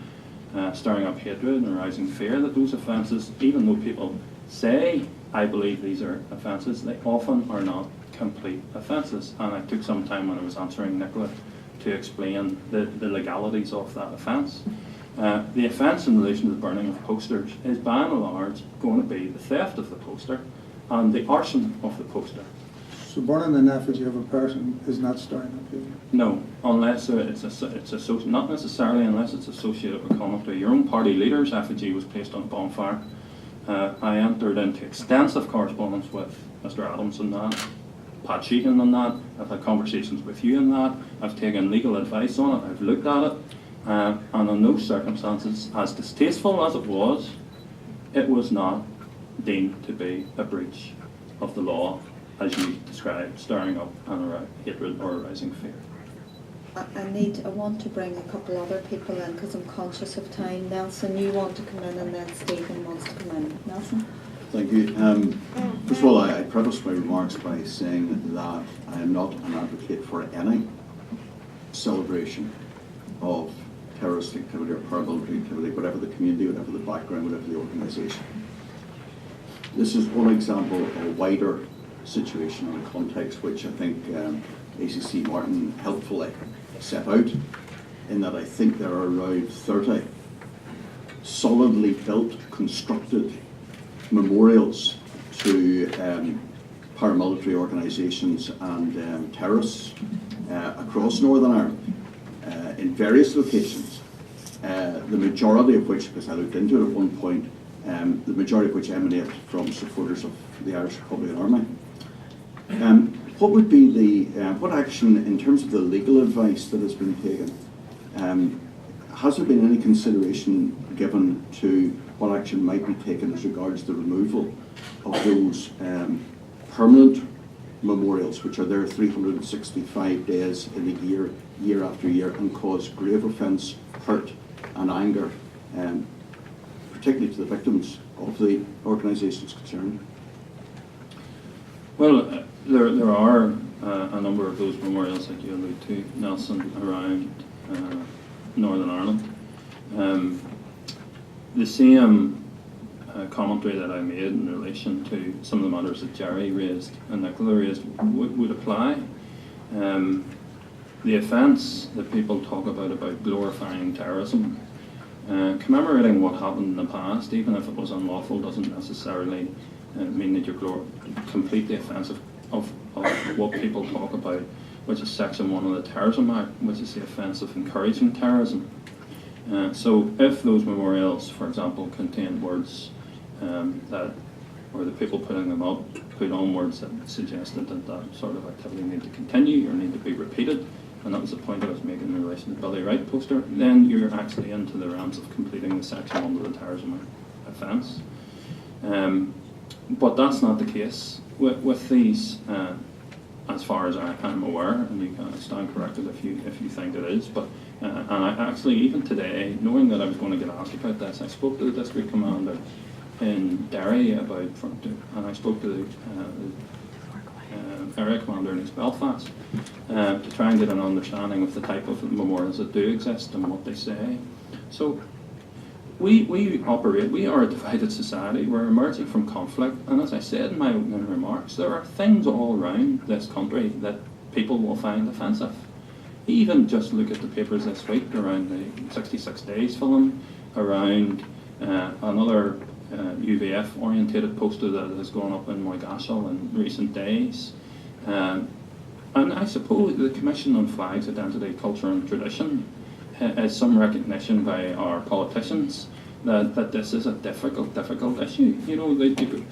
stirring up hatred and arousing fear, that those offences, even though people say, I believe these are offences, they often are not complete offences. And I took some time when I was answering Nicola to explain the legalities of that offence. The offence in relation to the burning of posters is by and large going to be the theft of the poster and the arson of the poster. So burning an effigy of a person is not stirring up hatred? No, unless not necessarily unless it's associated with conduct of your own party leader's effigy was placed on a bonfire. I entered into extensive correspondence with Mr. Adams on that, Pat Sheehan on that. I've had conversations with you on that. I've taken legal advice on it. I've looked at it. And in those circumstances, as distasteful as it was not deemed to be a breach of the law, as you described, stirring up and hatred or arousing fear. I want to bring a couple other people in because I'm conscious of time. Nelson, you want to come in, and then Stephen wants to come in. Nelson? Thank you. First of all, I preface my remarks by saying that I am not an advocate for any celebration of terrorist activity or paramilitary activity, whatever the community, whatever the background, whatever the organisation. This is one example of a wider situation and a context which I think ACC Martin helpfully set out, in that I think there are around 30 solidly built, constructed memorials to paramilitary organisations and terrorists across Northern Ireland in various locations, the majority of which, because I looked into it at one point, the majority of which emanate from supporters of the Irish Republican Army. What would be the what action in terms of the legal advice that has been taken? Has there been any consideration given to what action might be taken as regards the removal of those permanent memorials, which are there 365 days in the year after year, and cause grave offence, hurt and anger, particularly to the victims of the organisations concerned? Well, there are a number of those memorials that you allude to, Nelson, around Northern Ireland. The same commentary that I made in relation to some of the matters that Jerry raised and Nicola raised would apply. The offence that people talk about glorifying terrorism, commemorating what happened in the past, even if it was unlawful, doesn't necessarily mean that you're completely offensive of what people talk about, which is Section 1 of the Terrorism Act, which is the offence of encouraging terrorism. So if those memorials, for example, contain words that, or the people putting them up, put on words that suggested that sort of activity need to continue or need to be repeated, and that was the point I was making in relation to the Billy Wright poster, then you're actually into the realms of completing the Section 1 of the Terrorism Act offence. But that's not the case with these, as far as I'm aware, and you can stand corrected if you think it is. But and I actually, even today, knowing that I was going to get asked about this, I spoke to the district commander in Derry about, and I spoke to the area commander in East Belfast to try and get an understanding of the type of memorials that do exist and what they say. So we operate, we are a divided society, we're emerging from conflict, and as I said in my opening remarks, there are things all around this country that people will find offensive. Even just look at the papers this week around the 66 Days film, around another UVF orientated poster that has gone up in Moygashill in recent days. And I suppose the Commission on Flags, Identity, Culture and Tradition is some recognition by our politicians that this is a difficult issue. You know, the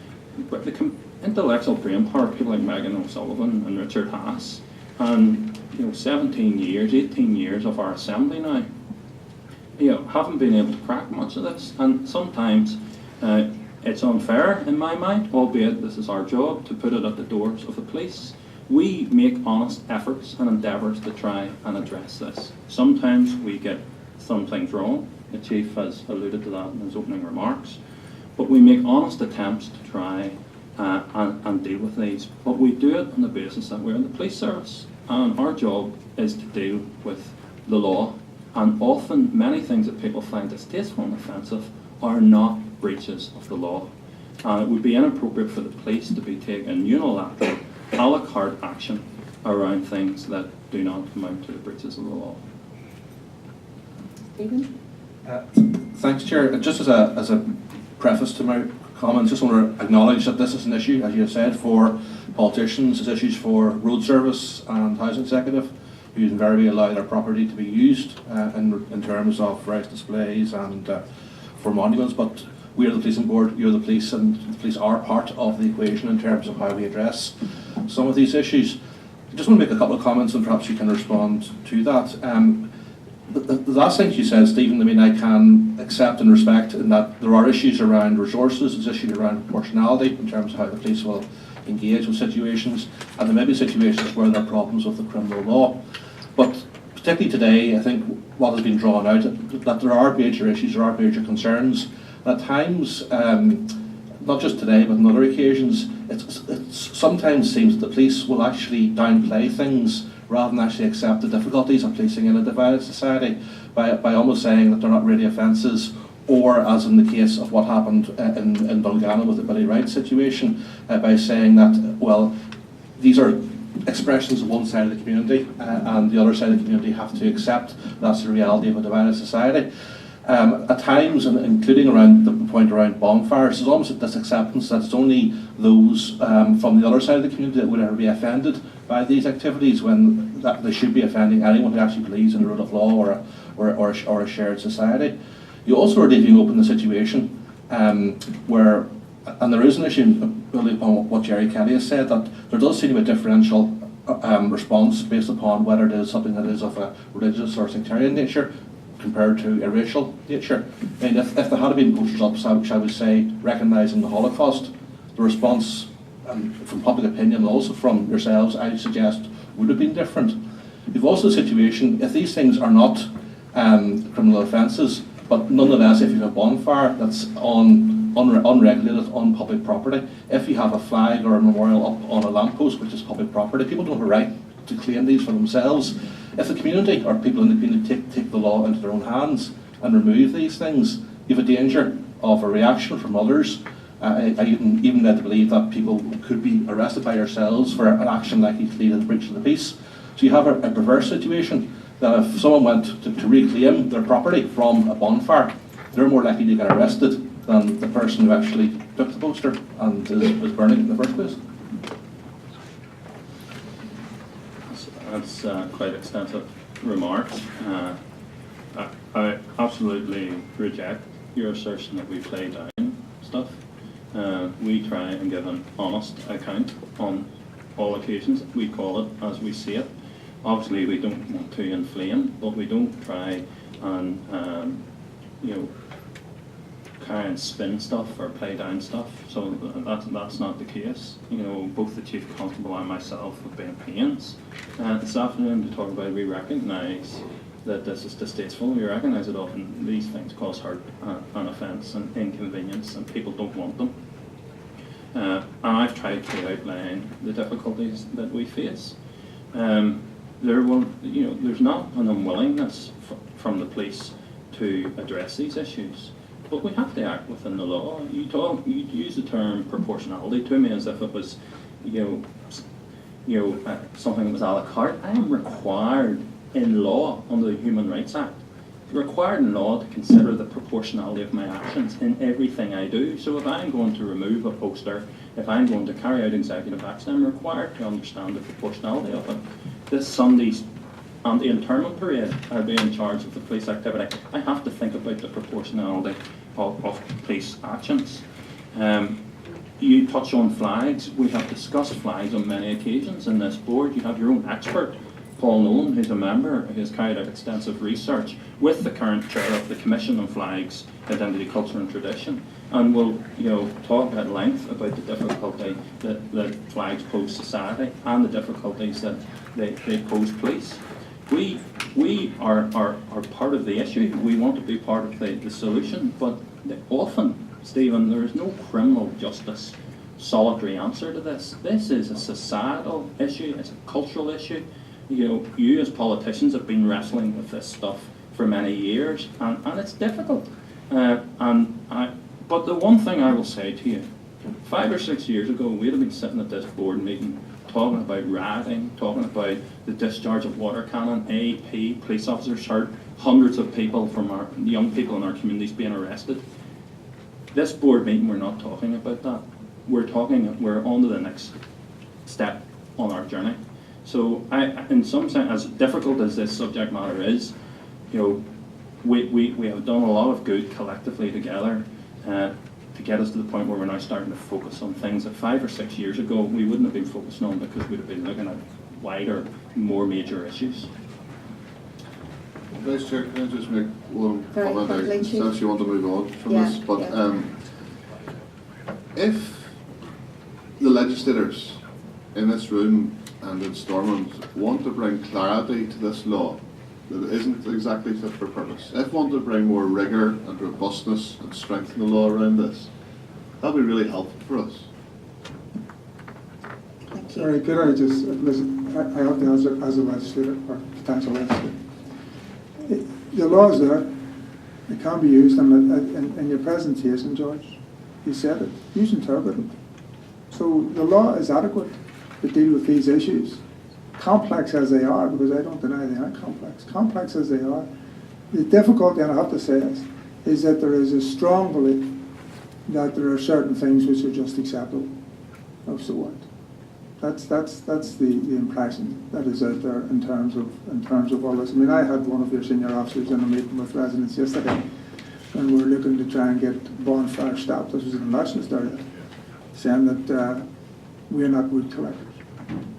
intellectual brain power of people like Megan O'Sullivan and Richard Haas, and 17 years, 18 years of our assembly now, haven't been able to crack much of this, and sometimes it's unfair in my mind, albeit this is our job to put it at the doors of the police. We make honest efforts and endeavours to try and address this. Sometimes we get some things wrong. The Chief has alluded to that in his opening remarks. But we make honest attempts to try and deal with these. But we do it on the basis that we're in the police service. And our job is to deal with the law. And often, many things that people find distasteful and offensive are not breaches of the law. And it would be inappropriate for the police to be taking unilateral, a la carte action around things that do not amount to the breaches of the law. Stephen? Thanks, Chair. Just as a preface to my comments, just want to acknowledge that this is an issue, as you have said, for politicians. It's issues for road service and housing executive, who invariably allow their property to be used in terms of rights displays and for monuments. But we are the policing board, you're the police, and the police are part of the equation in terms of how we address some of these issues. I just want to make a couple of comments, and perhaps you can respond to that. The last thing you said, Stephen, I mean, I can accept and respect in that there are issues around resources, there's issues around proportionality in terms of how the police will engage with situations, and there may be situations where there are problems with the criminal law. But particularly today, I think what has been drawn out, that there are major issues, there are major concerns. At times, not just today, but on other occasions, it sometimes seems that the police will actually downplay things rather than actually accept the difficulties of policing in a divided society by almost saying that they're not really offences, or as in the case of what happened in Dungannon with the Billy Wright situation, by saying that, well, these are expressions of one side of the community and the other side of the community have to accept that's the reality of a divided society. At times, and including around the point around bonfires, there's almost this acceptance that it's only those from the other side of the community that would ever be offended by these activities, when that they should be offending anyone who actually believes in the rule of law or a shared society. You also are leaving open the situation where, and there is an issue, building upon what Jerry Kelly has said, that there does seem to be a differential response based upon whether it is something that is of a religious or sectarian nature compared to a racial nature. I mean, if there had been posters up, shall we say, recognising the Holocaust, the response from public opinion and also from yourselves, I suggest, would have been different. You've also a situation, if these things are not criminal offences, but nonetheless, if you have a bonfire that's unregulated on public property, if you have a flag or a memorial up on a lamppost, which is public property, people don't have a right to claim these for themselves. If the community or people in the community take the law into their own hands and remove these things, you have a danger of a reaction from others. I even led to believe that people could be arrested by yourselves for an action likely to lead to the breach of the peace. So you have a perverse situation that if someone went to reclaim their property from a bonfire, they're more likely to get arrested than the person who actually took the poster and was burning it in the first place. That's quite extensive remarks. I absolutely reject your assertion that we play down stuff. We try and give an honest account on all occasions. We call it as we see it. Obviously, we don't want to inflame, but we don't try and try and spin stuff or play down stuff. So that's not the case. Both the Chief Constable and myself have been at pains this afternoon to talk about. We recognise that this is distasteful. We recognise that often these things cause hurt and offence and inconvenience, and people don't want them. And I've tried to outline the difficulties that we face. There's not an unwillingness from the police to address these issues, but we have to act within the law. You use the term proportionality to me as if it was, something that was a la carte. I am required in law under the Human Rights Act required in law to consider the proportionality of my actions in everything I do. So if I'm going to remove a poster, if I'm going to carry out executive action, I'm required to understand the proportionality of it. This Sunday's anti-internment parade, I'll be in charge of the police activity. I have to think about the proportionality of police actions. You touch on flags. We have discussed flags on many occasions in this board. You have your own expert, Paul Nolan, who's a member, who has carried out extensive research with the current chair of the Commission on Flags, Identity, Culture and Tradition, and will talk at length about the difficulty that flags pose society and the difficulties that they pose police. We are part of the issue. We want to be part of the solution, but often, Stephen, there is no criminal justice solitary answer to this. This is a societal issue, it's a cultural issue. You as politicians have been wrestling with this stuff for many years, and it's difficult. But the one thing I will say to you, 5 or 6 years ago, we'd have been sitting at this board meeting talking about rioting, talking about the discharge of water cannon, AP, police officers hurt, hundreds of people from our young people in our communities being arrested. This board meeting, we're not talking about that. We're on to the next step on our journey. So in some sense, as difficult as this subject matter is, we have done a lot of good collectively together to get us to the point where we're now starting to focus on things that 5 or 6 years ago we wouldn't have been focusing on because we'd have been looking at wider, more major issues. Vice Chair, can I just make one Very comment? quickly, I Chief. sense you want to move on from this, but if the legislators in this room and in Stormont want to bring clarity to this law that isn't exactly fit for purpose, if want to bring more rigour and robustness and strengthen the law around this, that would be really helpful for us. Thank you. Sorry, could I just, listen, I have to answer as a legislator or potential legislator. The law is there, it can be used, and in your presentation, George, you said it, use interpret it. So the law is adequate to deal with these issues, complex as they are, because I don't deny they are complex as they are. The difficulty, and I have to say this, is that there is a strong belief that there are certain things which are just acceptable. Oh, so what? That's the impression that is out there in terms of all this. I mean, I had one of your senior officers in a meeting with residents yesterday, and we were looking to try and get bonfire stopped. This was in the nationalist area, saying that we're not root collectors.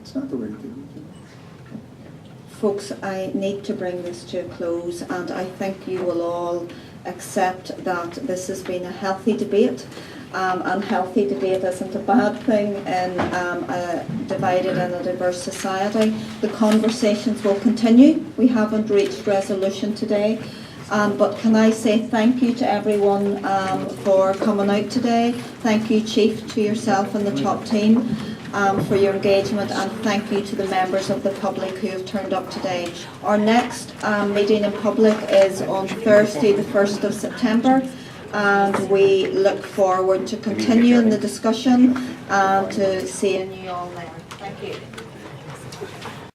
It's not the way to do it. Folks, I need to bring this to a close, and I think you will all accept that this has been a healthy debate. And healthy debate isn't a bad thing in a divided and a diverse society. The conversations will continue. We haven't reached resolution today. But can I say thank you to everyone for coming out today. Thank you, Chief, to yourself and the top team for your engagement, and thank you to the members of the public who have turned up today. Our next meeting in public is on Thursday, the 1st of September. And we look forward to continuing the discussion and to seeing you all there. Thank you.